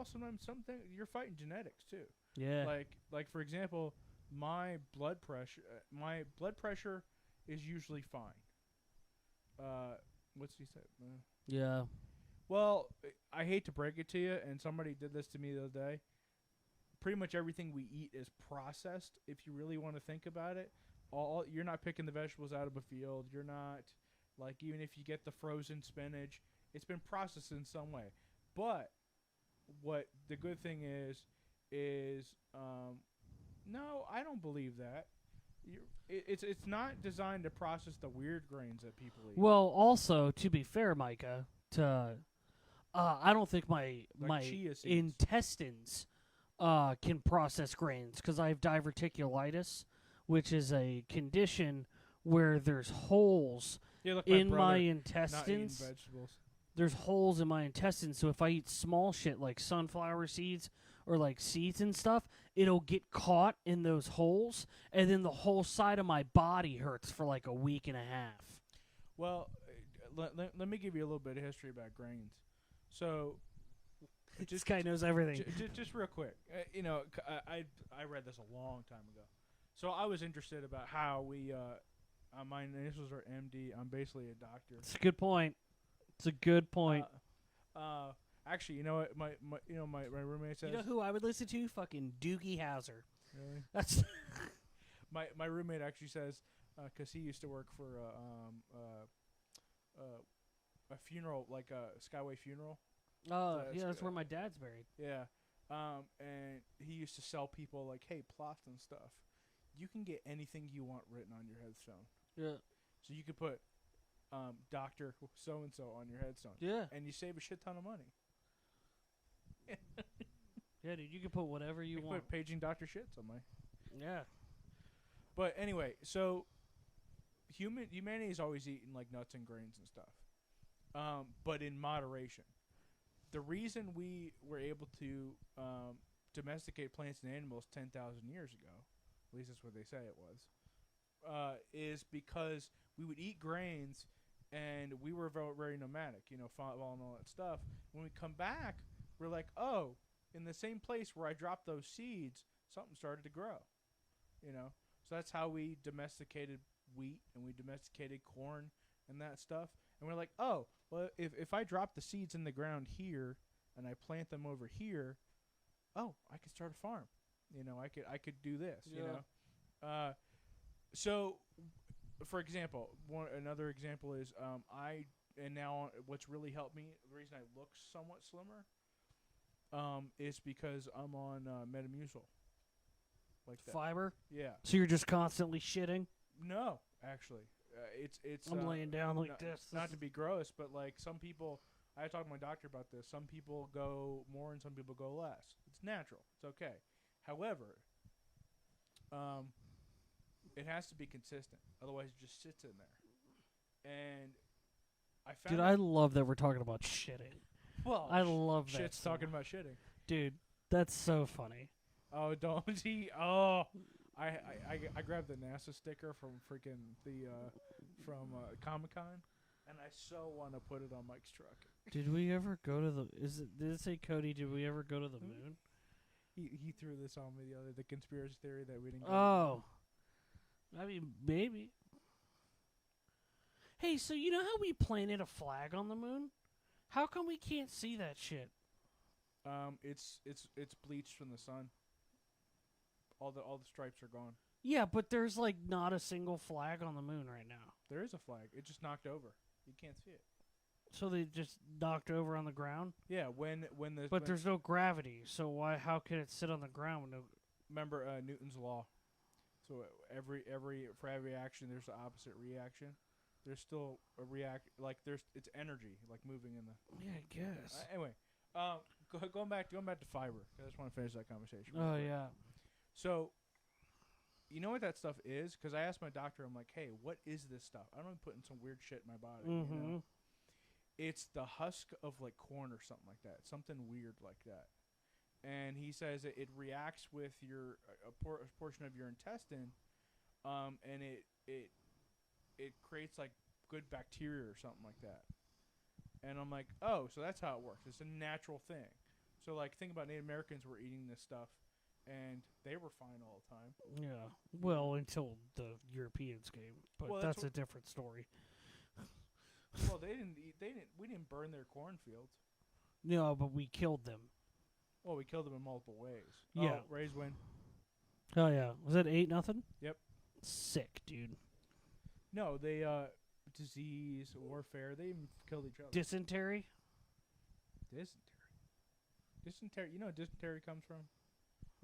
sometimes something you're fighting genetics too. Yeah. Like for example, my blood pressure is usually fine. What's he said? Yeah. Well, I hate to break it to you, and somebody did this to me the other day. Pretty much everything we eat is processed. If you really want to think about it. You're not picking the vegetables out of a field. You're not, like, even if you get the frozen spinach, it's been processed in some way. But what the good thing is no, I don't believe that. It's not designed to process the weird grains that people eat. Well, also, to be fair, Micah, I don't think my intestines can process grains because I have diverticulitis, which is a condition where there's holes in my intestines. Not eating vegetables. There's holes in my intestines, so if I eat small shit like sunflower seeds or like seeds and stuff, it'll get caught in those holes, and then the whole side of my body hurts for like a week and a half. Well, let me give you a little bit of history about grains. So, this guy knows everything. Just real quick, I read this a long time ago. So I was interested about how we, my initials are MD. I'm basically a doctor. It's a good point. Actually, you know what? My roommate says. You know who I would listen to? Fucking Doogie Howser. Really? That's my roommate actually says, because he used to work for a funeral, like a Skyway funeral. Oh, yeah, that's where my dad's buried. Yeah. And he used to sell people like, hey, plots and stuff. You can get anything you want written on your headstone. Yeah. So you could put Dr. So-and-so on your headstone. Yeah. And you save a shit ton of money. Yeah, dude, you can put whatever you want. Put paging Dr. Shitts on my... Yeah. But anyway, so humanity's always eaten like nuts and grains and stuff. But in moderation. The reason we were able to domesticate plants and animals 10,000 years ago, at least that's what they say it was, is because we would eat grains and we were very, very nomadic, following all that stuff. When we come back, we're like, oh, in the same place where I dropped those seeds, something started to grow, So that's how we domesticated wheat and we domesticated corn and that stuff. And we're like, oh, well, if I drop the seeds in the ground here and I plant them over here, oh, I could start a farm. I could do this. So, for example, another example is now what's really helped me. The reason I look somewhat slimmer, is because I'm on Metamucil. Like that. Fiber? Yeah. So you're just constantly shitting? No, actually, it's. I'm laying down like this. Not to be gross, but like some people, I talked to my doctor about this. Some people go more and some people go less. It's natural. It's okay. However, it has to be consistent. Otherwise, it just sits in there. And I found. Dude, I love that we're talking about shitting. Well, I love that. Shit's so talking about shitting. Dude, that's so funny. Oh, don't he? Oh, I grabbed the NASA sticker from freaking from Comic-Con, and I so want to put it on Mike's truck. Did we ever go to the? Did it say Cody? Did we ever go to the moon? He threw this on me the conspiracy theory that we didn't. Oh, I mean maybe. Hey, so you know how we planted a flag on the moon? How come we can't see that shit? It's bleached from the sun. All the stripes are gone. Yeah, but there's like not a single flag on the moon right now. There is a flag. It just knocked over. You can't see it. So they just knocked over on the ground? Yeah, But there's no gravity, so why? How can it sit on the ground with no? Remember Newton's law. So for every action, there's the opposite reaction. There's still a it's energy like moving in the. Yeah, I guess. Anyway, going back to fiber. I just want to finish that conversation. Oh yeah. So, you know what that stuff is? Because I asked my doctor, I'm like, hey, what is this stuff? I don't want to put in some weird shit in my body. Mm-hmm. It's the husk of like corn or something like that. Something weird like that. And he says it reacts with your a portion of your intestine, and it creates like good bacteria or something like that. And I'm like, oh, so that's how it works. It's a natural thing. So like, think about Native Americans were eating this stuff. And they were fine all the time. Yeah. Well, until the Europeans came, but that's a different story. Well, they didn't. We didn't burn their cornfields. No, but we killed them. Well, we killed them in multiple ways. Yeah. Oh, Rays win. Oh yeah. Was that 8-0? Yep. Sick, dude. No, they disease, warfare. They even killed each other. Dysentery. Dysentery. You know where dysentery comes from?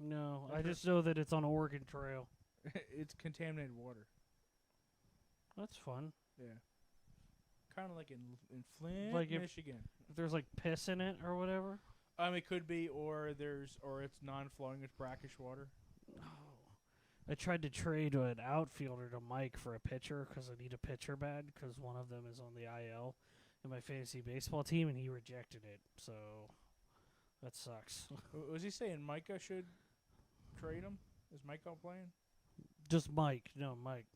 No, I just know that it's on Oregon Trail. It's contaminated water. That's fun. Yeah. Kind of like in Flint, like Michigan. If there's like piss in it or whatever. It could be, or it's non-flowing. It's brackish water. Oh. I tried to trade an outfielder to Mike for a pitcher because I need a pitcher bad because one of them is on the IL in my fantasy baseball team, and he rejected it. So that sucks. Was he saying Micah should trade him? Is Micah playing? Just Mike. No, Mike.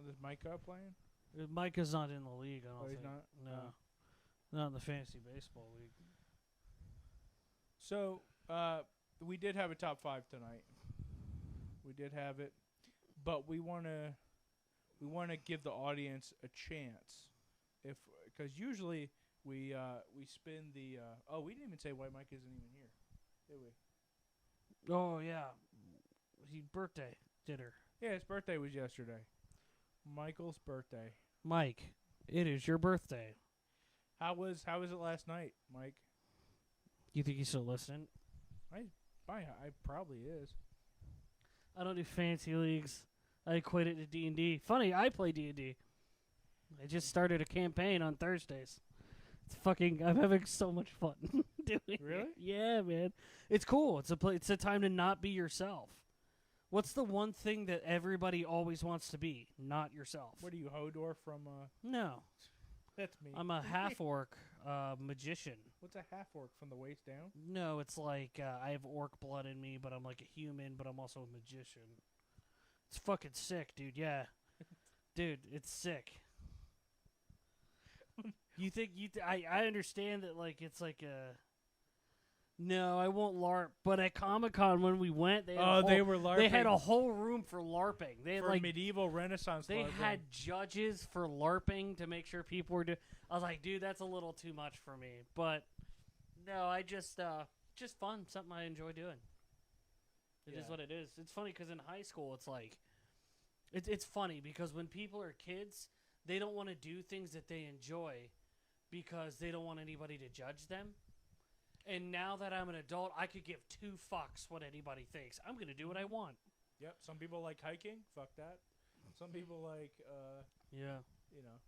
Is Micah playing? Micah's not in the league, I don't think. He's not? No. Not in the fantasy baseball league. So, we did have a top 5 tonight. We did have it. But we want to give the audience a chance. Because usually we spin the... we didn't even say why Mike isn't even here, did we? Oh, yeah. His birthday dinner. Yeah, his birthday was yesterday. Michael's birthday. Mike, it is your birthday. How was it last night, Mike? You think he's still listening? I probably is. I don't do fantasy leagues. I quit it to D&D. Funny, I play D&D. I just started a campaign on Thursdays. I'm having so much fun doing it. Really? Yeah, man. It's cool. It's a time to not be yourself. What's the one thing that everybody always wants to be? Not yourself. What are you, Hodor from... No. That's me. I'm a half-orc magician. What's a half-orc, from the waist down? No, it's like I have orc blood in me, but I'm like a human, but I'm also a magician. It's fucking sick, dude. Yeah. Dude, it's sick. You think I understand that, like, it's like a... No, I won't LARP. But at Comic-Con when we went, they had they were LARPing. They had a whole room for LARPing. They had for like medieval Renaissance. They LARPing. had judges for LARPing to make sure people were doing. I was like, dude, that's a little too much for me. But no, I just fun, something I enjoy doing. It is what it is. It's funny because in high school, it's like, it's funny because when people are kids, they don't want to do things that they enjoy because they don't want anybody to judge them. And now that I'm an adult, I could give two fucks what anybody thinks. I'm going to do what I want. Yep. Some people like hiking. Fuck that. Some people like, yeah. You know.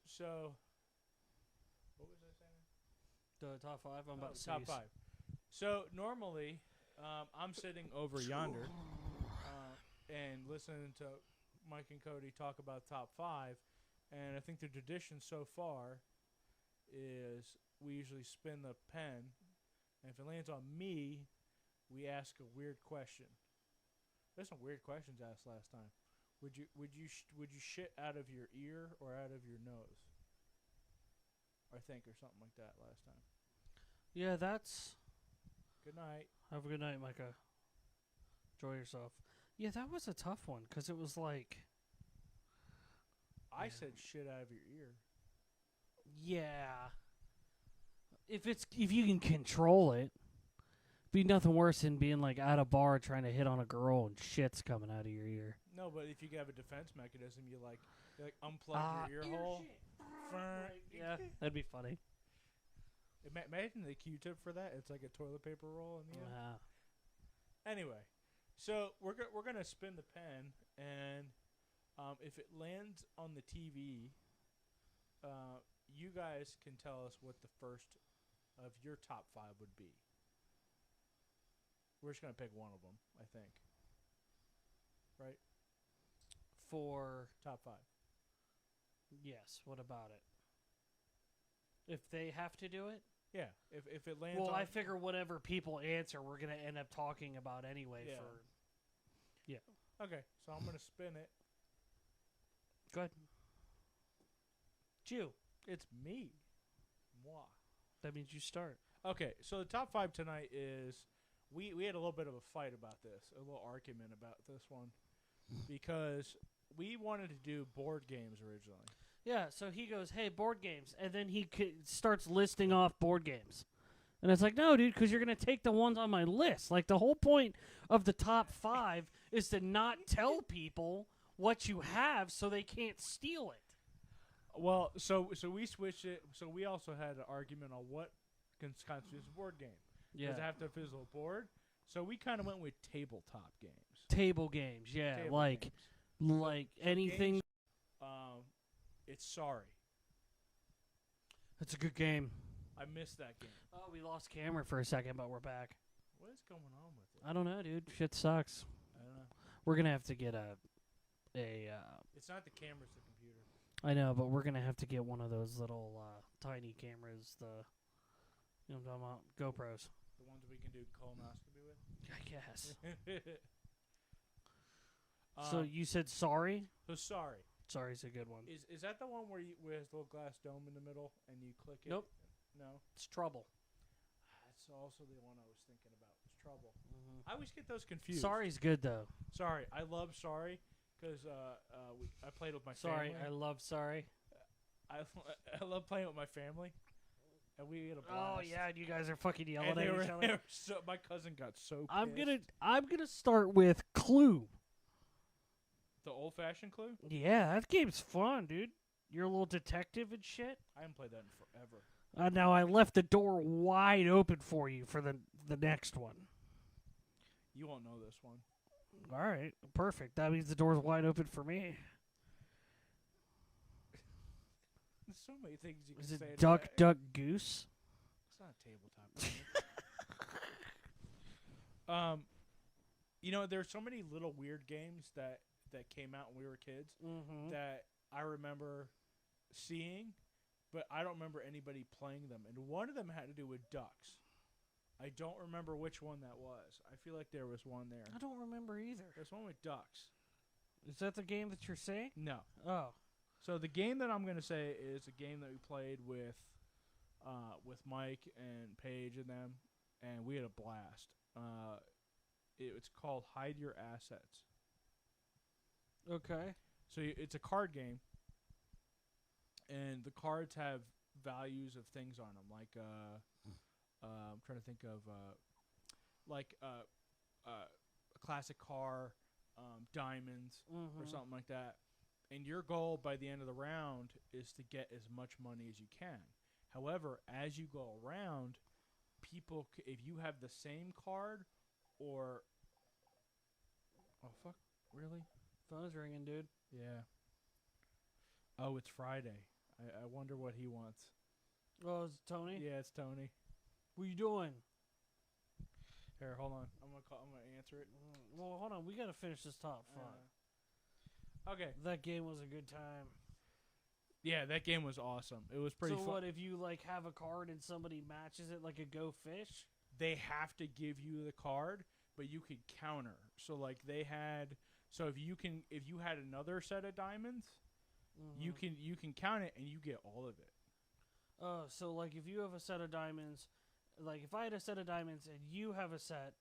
So, what was I saying? The top 5? I'm about to say top 5. So, normally, I'm sitting over yonder and listening to Mike and Cody talk about top 5. And I think the tradition so far is we usually spin the pen. And if it lands on me, we ask a weird question. There's some weird questions asked last time. Would you shit out of your ear or out of your nose? I think, or something like that last time. Yeah, that's... Good night. Have a good night, Micah. Enjoy yourself. Yeah, that was a tough one, because it was like... I said shit out of your ear. Yeah. If you can control it, be nothing worse than being like at a bar trying to hit on a girl and shit's coming out of your ear. No, but if you have a defense mechanism, you like unplug your ear hole. Yeah, that'd be funny. Imagine the Q-tip for that. It's like a toilet paper roll in the end. Yeah. Anyway, so we're gonna spin the pen, and if it lands on the TV, you guys can tell us what the first of your top 5 would be. We're just gonna pick one of them, I think. Right? For top 5. Yes. What about it? If they have to do it? Yeah. If it lands. Well, I figure whatever people answer, we're gonna end up talking about anyway. Yeah. Okay, so I'm gonna spin it. Go ahead. Chew. It's me. Moi. That means you start. Okay, so the top 5 tonight is we had a little bit of a fight about this, a little argument about this one, because we wanted to do board games originally. Yeah, so he goes, hey, board games, and then he starts listing off board games. And it's like, no, dude, because you're going to take the ones on my list. Like, the whole point of the top 5 is to not tell people what you have so they can't steal it. Well, so we switched it. So we also had an argument on what constitutes a board game. Yeah. Does it have to have a physical board? So we kind of went with tabletop games. Table games, yeah. Table like games. like So anything. games, it's Sorry. It's a good game. I missed that game. Oh, we lost camera for a second, but we're back. What is going on with it? I don't know, dude. Shit sucks. I don't know. We're gonna have to get a. It's not the camera, it's the computer. I know, but we're gonna have to get one of those little tiny cameras. You know what I'm talking about? GoPros. The ones we can do colonoscopy with? I guess. So you said Sorry? So Sorry. Sorry's a good one. Is that the one where there's a little glass dome in the middle and you click it? Nope. No? It's Trouble. That's also the one I was thinking about. It's Trouble. Mm-hmm. I always get those confused. Sorry's good, though. Sorry. I love Sorry because I played with my family. I love Sorry. I love playing with my family. And we had a blast. Oh, yeah, and you guys are fucking yelling and at each other. My cousin got so pissed. I'm gonna start with Clue. The old-fashioned Clue? Yeah, that game's fun, dude. You're a little detective and shit. I haven't played that in forever. Now I left the door wide open for you for the next one. You won't know this one. All right, perfect. That means the door's wide open for me. There's so many things you can Is say. it Duck, Duck, Goose? It's not a tabletop game. You know, there's so many little weird games that came out when we were kids that I remember seeing, but I don't remember anybody playing them. And one of them had to do with ducks. I don't remember which one that was. I feel like there was one there. I don't remember either. There's one with ducks. Is that the game that you're saying? No. Oh. So the game that I'm going to say is a game that we played with with Mike and Paige and them, and we had a blast. It's called Hide Your Assets. Okay. So it's a card game, and the cards have values of things on them. Like I'm trying to think of a classic car, diamonds, or something like that. And your goal by the end of the round is to get as much money as you can. However, as you go around, people, if you have the same card, or oh fuck, really? Phone's ringing, dude. Yeah. Oh, it's Friday. I wonder what he wants. Oh, is it Tony? Yeah, it's Tony. What you doing? Here, hold on. I'm gonna answer it. Well, hold on. We gotta finish this top five. Okay. That game was a good time. Yeah, that game was awesome. It was pretty fun. So what if you like have a card and somebody matches it like a Go Fish? They have to give you the card, but you could counter. So like they had. So if you had another set of diamonds, you can count it and you get all of it. Oh, so like if you have a set of diamonds, like if I had a set of diamonds and you have a set,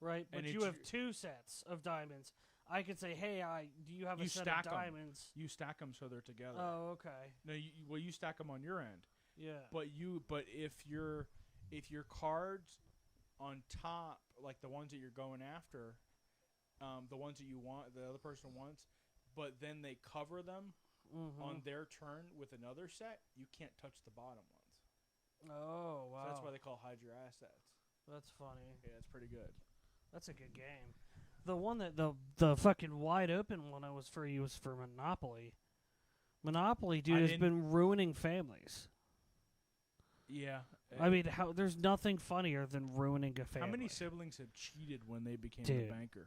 right? But you have two sets of diamonds. I could say, hey, do you have a set of diamonds? You stack them so they're together. Oh, okay. No, you stack them on your end. Yeah. But if your cards on top, like the ones that you're going after, the ones that you want, the other person wants, but then they cover them on their turn with another set, you can't touch the bottom ones. Oh, wow. So that's why they call Hide Your Assets. That's funny. Yeah, it's pretty good. That's a good game. The one that the fucking wide open one I was for you was for Monopoly. Monopoly, dude, has been ruining families. Yeah. I mean, there's nothing funnier than ruining a family. How many siblings have cheated when they became a banker?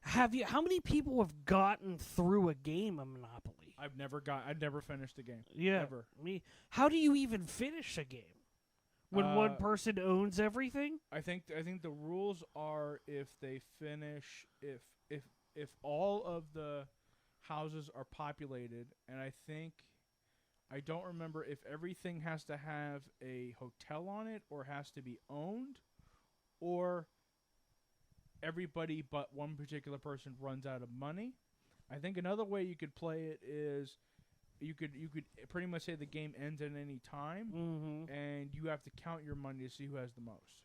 How many people have gotten through a game of Monopoly? I've never finished a game. Yeah. Ever. How do you even finish a game? When one person owns everything? I think the rules are if they finish if all of the houses are populated, and I don't remember if everything has to have a hotel on it or has to be owned, or everybody but one particular person runs out of money. I think another way you could play it is you could pretty much say the game ends at any time, and you have to count your money to see who has the most.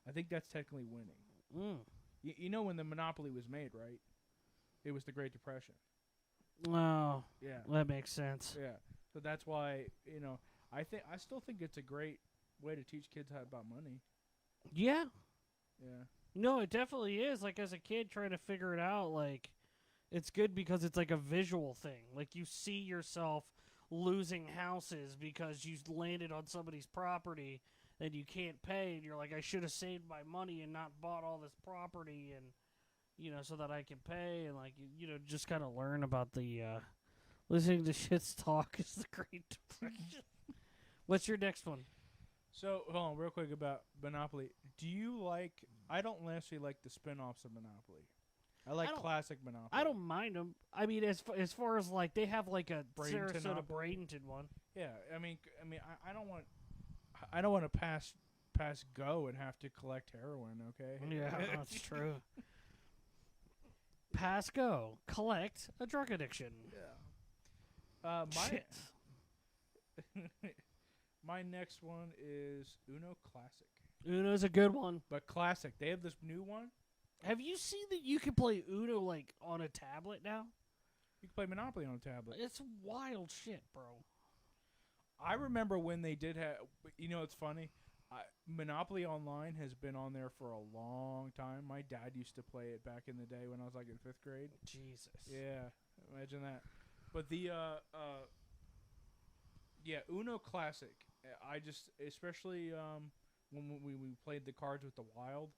I think that's technically winning. You know when the Monopoly was made, right? It was the Great Depression. Oh, yeah, that makes sense. Yeah, so that's why I still think it's a great way to teach kids about money. Yeah. Yeah. No, it definitely is. Like as a kid trying to figure it out, like. It's good because it's like a visual thing. Like you see yourself losing houses because you landed on somebody's property and you can't pay, and you're like, I should have saved my money and not bought all this property, and so that I can pay, and like just kind of learn about the listening to Shitts talk is the Great Depression. What's your next one? So hold on, real quick about Monopoly. Do you like? I don't necessarily like the spin-offs of Monopoly. I like classic Monopoly. I don't mind them. I mean, as far as like they have like a Sarasota Bradenton one. Yeah, I mean, I don't want to pass go and have to collect heroin. Okay. Yeah, that's true. Pass go, collect a drug addiction. Yeah. My next one is Uno Classic. Uno's a good one, but classic. They have this new one. Have you seen that you can play Uno like on a tablet now? You can play Monopoly on a tablet. It's wild shit, bro. I remember when they did have. It's funny. Monopoly Online has been on there for a long time. My dad used to play it back in the day when I was like in 5th grade. Jesus. Yeah, imagine that. But the Uno Classic. I just especially when we played the cards with the wild.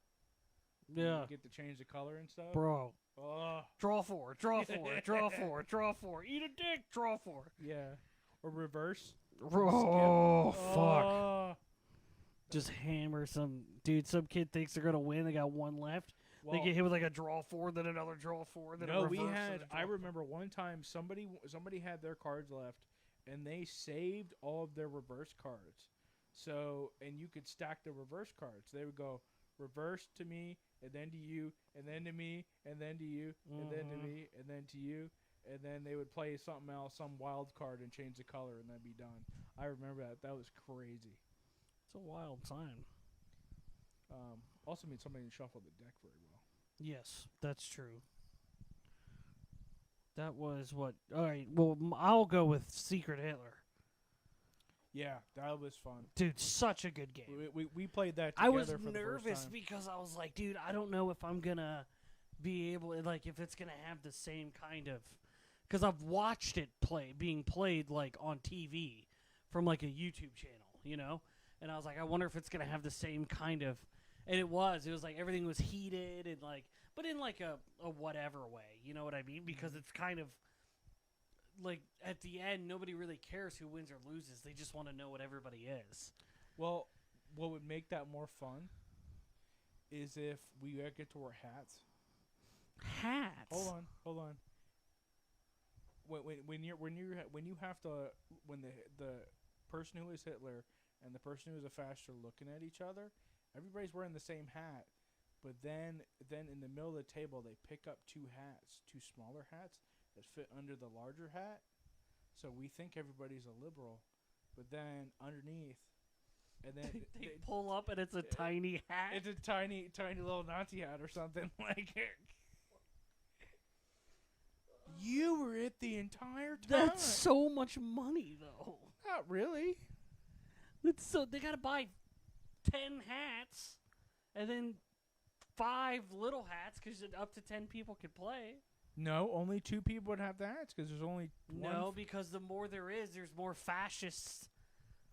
Yeah. You get to change the color and stuff. Bro. Draw 4, draw 4, draw 4, draw 4. Eat a dick, draw 4. Yeah. Or reverse. Oh, fuck. Just hammer some kid thinks they're going to win. They got one left. Well, they get hit with like a draw 4, then another draw 4, then a reverse. I remember one time somebody had their cards left, and they saved all of their reverse cards. So, and you could stack the reverse cards. They would go reverse to me, and then to you, and then to me, and then to you, and then to me, and then to you. And then they would play something else, some wild card, and change the color, and then be done. I remember that. That was crazy. It's a wild time. Also means somebody didn't shuffle the deck very well. Yes, that's true. That was what? All right, well, I'll go with Secret Hitler. Yeah, that was fun. Dude, such a good game. We played that together I was for the nervous first time. because I was like, dude, I don't know if I'm going to be able, like, if it's going to have the same kind of, because I've watched it being played, like, on TV from, like, a YouTube channel, you know? And I was like, I wonder if it's going to have the same kind of, and it was like everything was heated and, like, but in, like, a whatever way, you know what I mean? Because it's kind of, like, at the end, nobody really cares who wins or loses. They just want to know what everybody is. Well, what would make that more fun is if we get to wear hats. Hats? Hold on. When you have to, when the person who is Hitler and the person who is a fascist are looking at each other, everybody's wearing the same hat. But then in the middle of the table, they pick up two smaller hats that fit under the larger hat. So we think everybody's a liberal, but then underneath, and then they pull up and it's a tiny hat. It's a tiny little Nazi hat or something like. You were it the entire time. That's so much money, though. Not really. That's so they gotta buy 10 hats, and then 5 little hats because up to 10 people can play. No, only 2 people would have the hats because there's only one. No, because the more there is, there's more fascists.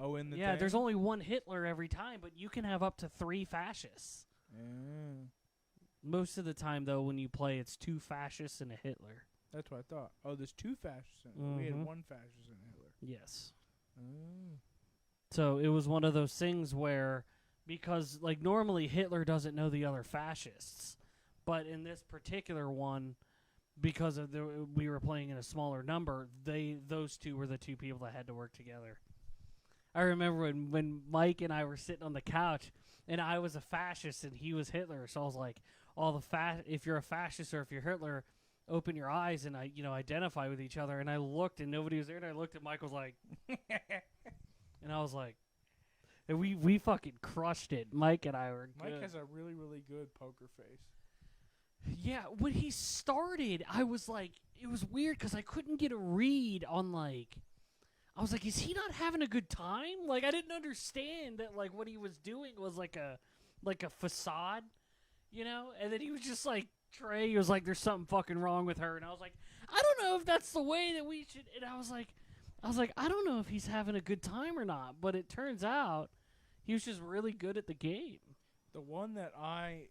Oh, in the yeah, thing? There's only one Hitler every time, but you can have up to 3 fascists. Most of the time, though, when you play, it's 2 fascists and a Hitler. That's what I thought. Oh, there's 2 fascists in it. We had 1 fascist and Hitler. Yes. So it was one of those things where, because like normally Hitler doesn't know the other fascists, but in this particular one, because of we were playing in a smaller number, those 2 were the 2 people that had to work together. I remember when Mike and I were sitting on the couch, and I was a fascist and he was Hitler, so I was like, if you're a fascist or if you're Hitler, open your eyes and identify with each other. And I looked and nobody was there, and I looked and Mike was like, and I was like, and we fucking crushed it. Mike and I were good. Mike has a really, really good poker face. Yeah, when he started, I was like, it was weird because I couldn't get a read on, like, I was like, is he not having a good time? Like, I didn't understand that, like, what he was doing was like a facade, you know? And then he was just like, Trey, he was like, there's something fucking wrong with her. And I was like, I don't know if that's the way that we should. And I was like, I don't know if he's having a good time or not. But it turns out he was just really good at the game. The one that I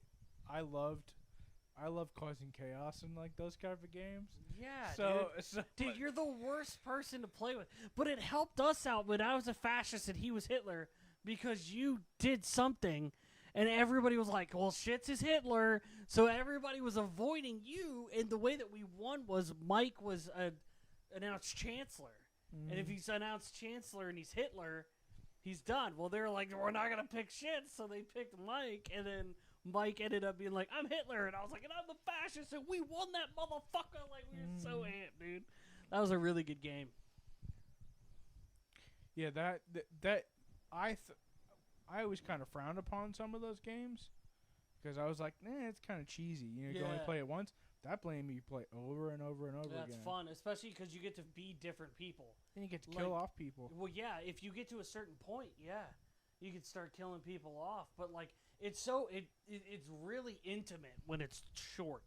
loved causing chaos in like those kind of games. Yeah, dude, you're the worst person to play with. But it helped us out when I was a fascist and he was Hitler because you did something. And everybody was like, well, Shitts is Hitler. So everybody was avoiding you. And the way that we won was Mike was announced Chancellor. And if he's announced Chancellor and he's Hitler, he's done. Well, they're like, we're not going to pick Shitts. So they picked Mike. And then Mike ended up being like, I'm Hitler. And I was like, and I'm the fascist. And we won that motherfucker. Like, we were so amped, dude. That was a really good game. Yeah, I always kind of frowned upon some of those games because I was like, it's kind of cheesy. You can only play it once. That game you play over and over and over again. That's fun, especially because you get to be different people. And you get to kill off people. Well, yeah, if you get to a certain point, you can start killing people off. But like, it's really intimate when it's short.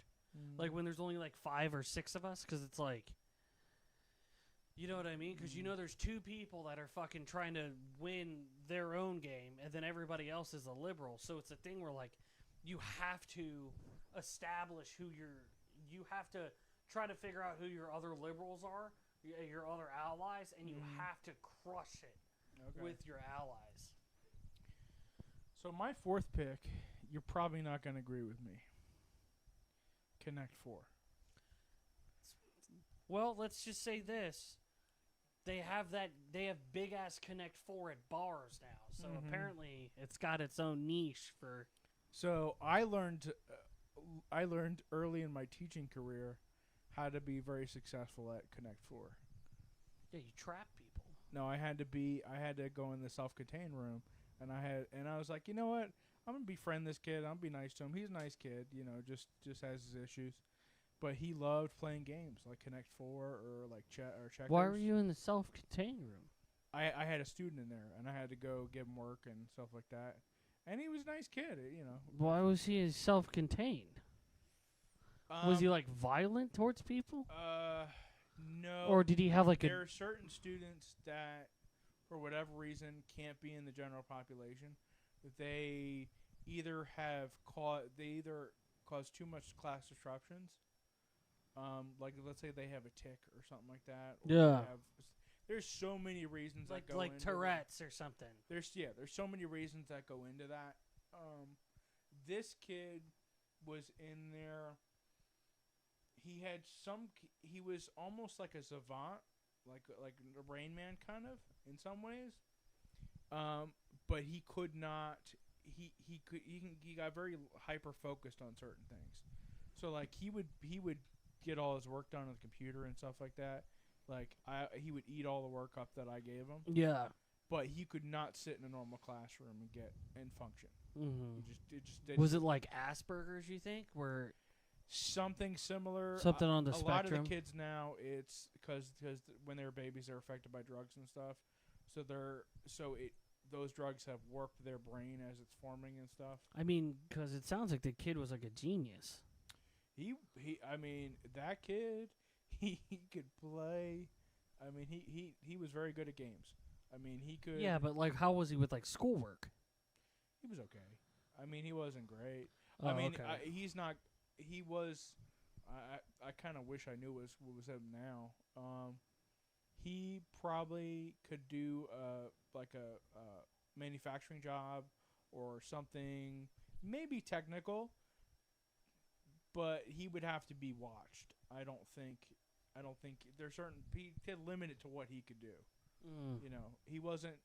Like when there's only like 5 or 6 of us, because it's like, you know what I mean? Because there's 2 people that are fucking trying to win their own game, and then everybody else is a liberal. So it's a thing where like, you have to establish you have to try to figure out who your other liberals are, your other allies, and you have to crush it with your allies. So my 4th pick, you're probably not going to agree with me. Connect 4. Well, let's just say this. they have big ass Connect 4 at bars now. So apparently it's got its own niche for. So I learned early in my teaching career how to be very successful at Connect 4. Yeah, you trap people. No, I had to go in the self-contained room, and I was like, you know what? I'm gonna befriend this kid. I'm gonna be nice to him. He's a nice kid, just has his issues, but he loved playing games like Connect 4 or like checkers. Why were you in the self-contained room? I had a student in there, and I had to go give him work and stuff like that. And he was a nice kid, Why was he self-contained? Was he like violent towards people? No. Or did he have like There are certain students that, for whatever reason, can't be in the general population. They either cause too much class disruptions. Like let's say they have a tick or something like that. Or Yeah. There's so many reasons that go like into Tourette's or something. There's so many reasons that go into that. This kid was in there. He was almost like a savant, like a Rain Man kind of in some ways. But he could not. He got very hyper focused on certain things. So like he would get all his work done on the computer and stuff like that. Like he would eat all the work up that I gave him. Yeah. But he could not sit in a normal classroom and function. Mm-hmm. It just didn't. Was it like Asperger's? You think, where something similar? Something on the spectrum. A lot of the kids now, it's because when they're babies, they're affected by drugs and stuff. Those drugs have warped their brain as it's forming and stuff. I mean, because it sounds like the kid was like a genius. That kid, he could play. I mean, he was very good at games. I mean, he could. Yeah, but like, how was he with like schoolwork? He was okay. I mean, he wasn't great. Oh, I mean, okay. he's not. He was. I kind of wish I knew what was him now. He probably could do like a manufacturing job or something, maybe technical, but he would have to be watched. I don't think there's certain he limited to what he could do. He wasn't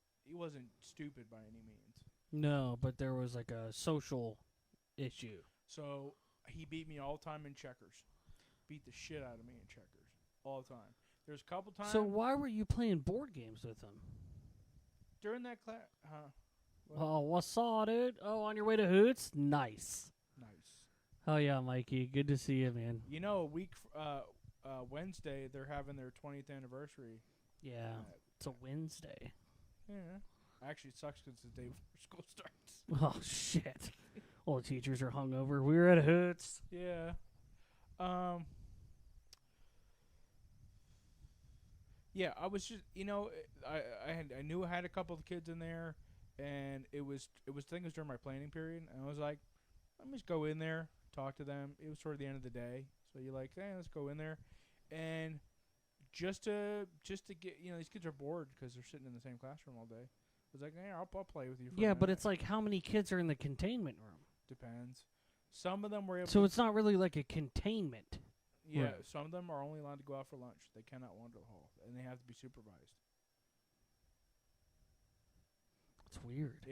stupid by any means. No, but there was like a social issue. So he beat me all the time in checkers. Beat the shit out of me in checkers all the time. There's a couple times. So why were you playing board games with him? During that class, Oh, what's up, dude? Oh, on your way to Hoots? Nice. Oh yeah, Mikey. Good to see you, man. A week, Wednesday, they're having their 20th anniversary. Yeah, it's a Wednesday. Yeah. Actually, it sucks because it's the day before school starts. Oh shit! All the teachers are hungover. We were at Hoots. Yeah. Yeah, I was just, I knew I had a couple of kids in there, and I think it was during my planning period, and I was like, let me just go in there, talk to them. It was sort of the end of the day, so you're like, hey, let's go in there, and just to get, these kids are bored because they're sitting in the same classroom all day. I was like, hey, I'll play with you. For a minute. But it's like, how many kids are in the containment room? Depends. Some of them were able. So it's not really like a containment. Yeah, room. Some of them are only allowed to go out for lunch. They cannot wander the hall, and they have to be supervised. It's weird.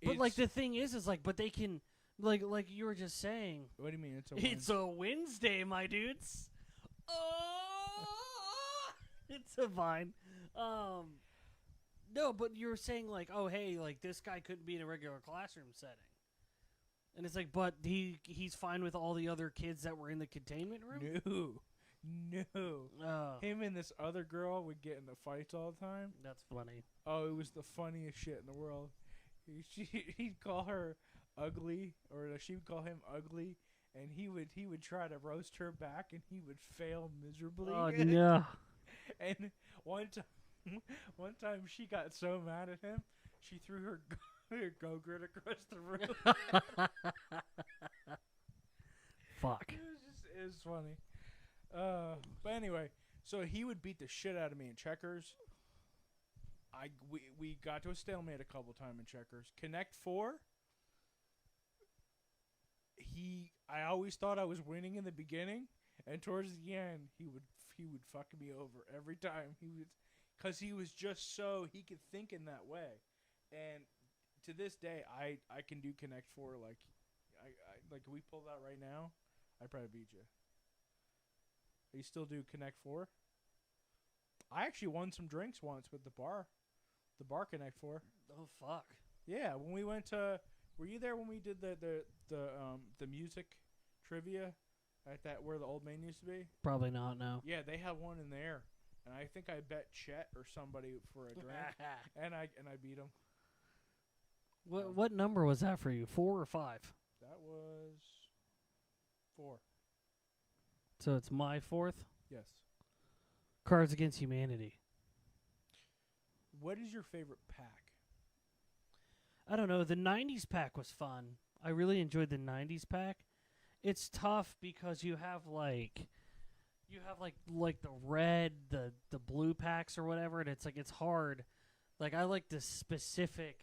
But like the thing is like, but they can, like you were just saying. What do you mean? It's a Wednesday, my dudes. Oh, it's a vine. No, but you were saying like, oh hey, like this guy couldn't be in a regular classroom setting. And it's like, but he's fine with all the other kids that were in the containment room? No. Him and this other girl would get in the fights all the time. That's funny. Oh, it was the funniest shit in the world. He'd call her ugly, or she would call him ugly, and he would try to roast her back, and he would fail miserably. Oh, no. And one time she got so mad at him, she threw her go-gurt across the room. Fuck. It was funny. But anyway, so he would beat the shit out of me in checkers. We got to a stalemate a couple times in checkers. Connect 4. I always thought I was winning in the beginning, and towards the end he would fuck me over every time. because he was just so he could think in that way, and to this day, I can do Connect Four like, I like if we pulled out right now, I'd probably beat you. You still do Connect Four? I actually won some drinks once with the bar Connect Four. Oh fuck. Yeah, when we went to, were you there when we did the music trivia at that where the old main used to be? Probably not. No. Yeah, they had one in there, and I think I bet Chet or somebody for a drink, and I beat him. What number was that for you? 4 or 5? That was 4. So it's my 4th. Yes. Cards Against Humanity. What is your favorite pack? I don't know. The 90s pack was fun. I really enjoyed the 90s pack. It's tough because you have like the red, the blue packs or whatever, and it's hard. Like I like the specific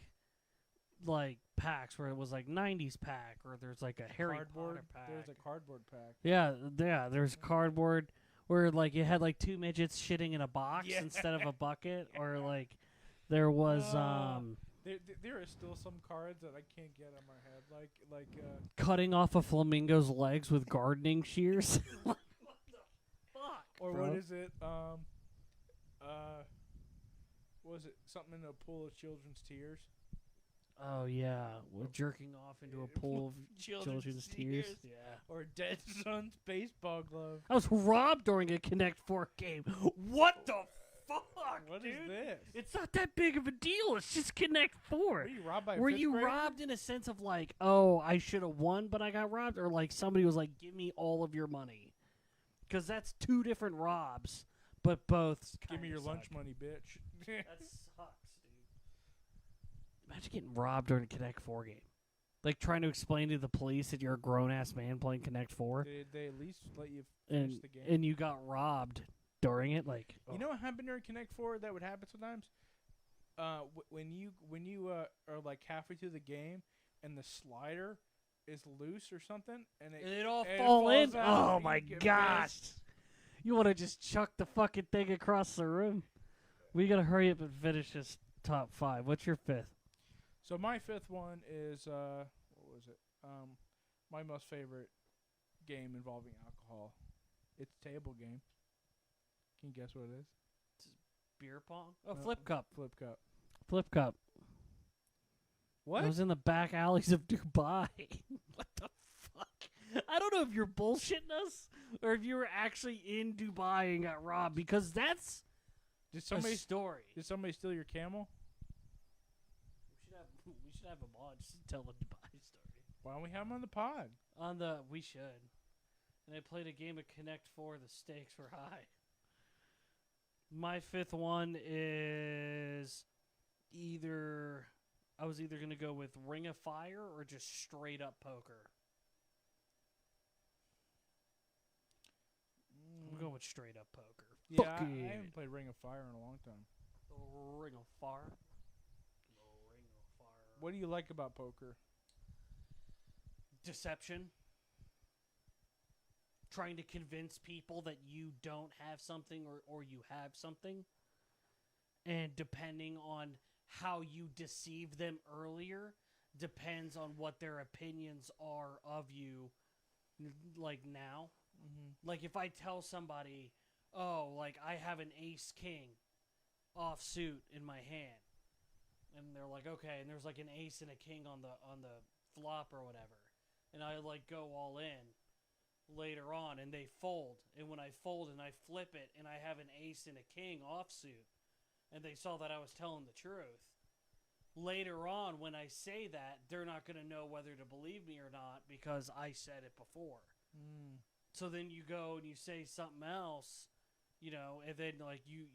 like packs where it was like 90s pack or there's like a Harry Potter pack. There's a cardboard pack. Yeah, there's cardboard where like you had like 2 midgets shitting in a box instead of a bucket, or like there was There are still some cards that I can't get on my head, like cutting off a flamingo's legs with gardening shears. What the fuck? Or bro? what is it? Was it something in a pool of children's tears? Oh yeah, jerking off into a pool of children's tears. Yeah. Or Dead Son's baseball glove. I was robbed during a Connect 4 game. What the fuck, What dude? is this? It's not that big of a deal. It's just Connect 4. Were you robbed by a Were fifth you grader? robbed in a sense of like, oh, I should have won, but I got robbed? Or like somebody was like, give me all of your money? Because that's 2 different robs, but both Give me your suck. lunch money, bitch. That sucks, dude. Imagine getting robbed during a Connect 4 game. Like trying to explain to the police that you're a grown-ass man playing Connect 4. They at least let you finish the game. And you got robbed during it. Like, You know what happened during Connect 4 that would happen sometimes? When you are like halfway through the game and the slider is loose or something, and it all and fall it in. falls out, Oh and my you get gosh! pissed. You want to just chuck the fucking thing across the room? We gotta hurry up and finish this top 5. What's your 5th? So my 5th one is what was it? My most favorite game involving alcohol. It's a table game. Can you guess what it is? Beer pong? Oh, No. flip cup. Flip cup. Flip cup. What? I was in the back alleys of Dubai. What the fuck? I don't know if you're bullshitting us or if you were actually in Dubai and got robbed, because that's Did a somebody story. did somebody steal your camel? We should have him on just to tell the Dubai story. Why don't we have him on the pod? We should. And I played a game of Connect 4. The stakes were high. My 5th one is I was either gonna go with Ring of Fire or just straight up poker. I'm going with straight up poker. Yeah, Fuck I it. haven't played Ring of Fire in a long time. Ring of Fire. Ring of Fire. What do you like about poker? Deception. Trying to convince people that you don't have something or you have something. And depending on how you deceive them earlier depends on what their opinions are of you, like now. Mm-hmm. Like if I tell somebody, oh, like I have an ace king offsuit in my hand, and they're like, okay, and there's like an ace and a king on the flop or whatever, and I like go all in later on, and they fold, and when I fold and I flip it, and I have an ace and a king offsuit, and they saw that I was telling the truth. Later on, when I say that, they're not going to know whether to believe me or not because I said it before. Mm. So then you go and you say something else, and then like you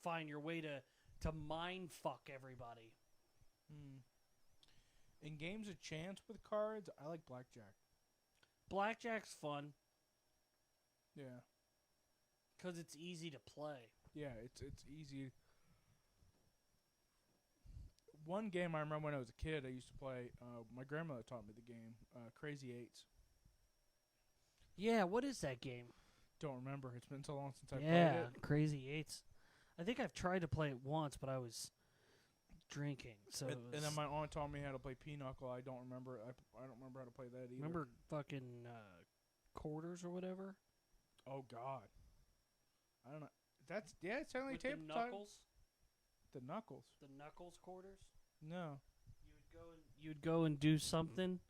find your way to mind fuck everybody. Mm. In games of chance with cards, I like blackjack. Blackjack's fun Yeah. because it's easy to play. Yeah, it's easy. One game I remember when I was a kid, I used to play. My grandmother taught me the game, Crazy Eights. Yeah, what is that game? Don't remember. It's been so long since I played Yeah, it. Crazy Eights. I think I've tried to play it once, but I was drinking. So and then my aunt taught me how to play pinochle. I don't remember. I don't remember how to play that either. remember fucking quarters or whatever. Oh God. I don't know. That's it's certainly With the tabletop. knuckles. The knuckles. The knuckles quarters. No. You'd go and do something,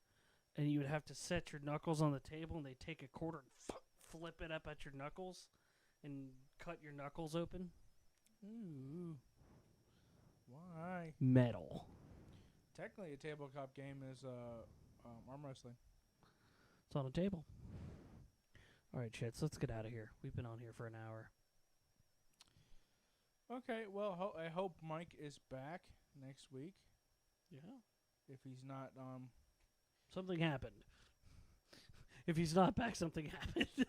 and you would have to set your knuckles on the table, and they take a quarter and flip it up at your knuckles, and cut your knuckles open. Ooh. Why? Metal. Technically, a tabletop game is arm wrestling. It's on a table. All right, Shitts, let's get out of here. We've been on here for an hour. Okay, well, I hope Mike is back next week. Yeah. If he's not, Something happened. If he's not back, something happened.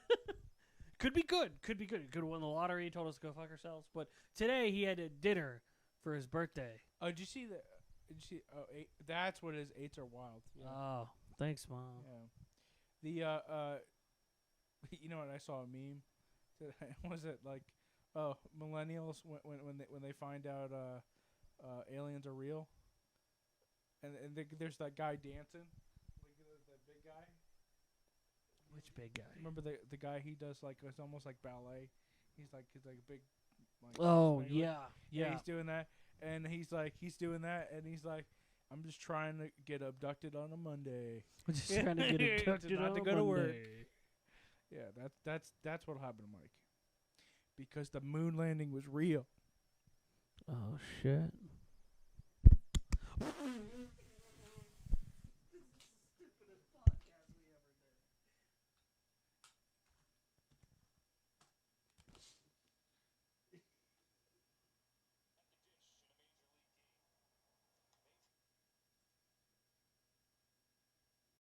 Could be good. Could be good. He could have won the lottery, told us to go fuck ourselves. But today he had a dinner for his birthday. oh, did you see the? Did you see? Oh, that's what it is. 8s are wild. Yeah. Oh, thanks, Mom. Yeah. The you know what? I saw a meme. Was it like, oh, millennials when they find out aliens are real, and there's that guy dancing, like that big guy. Which big guy? Remember the guy? He does like it's almost like ballet. He's like a big. Like, Oh like, yeah, yeah. He's doing that, and he's doing that, and he's like, I'm just trying to get abducted on a Monday. Just trying to get abducted not on to a go to work. Monday. Yeah, that's what happened to Mike. Because the moon landing was real. Oh shit.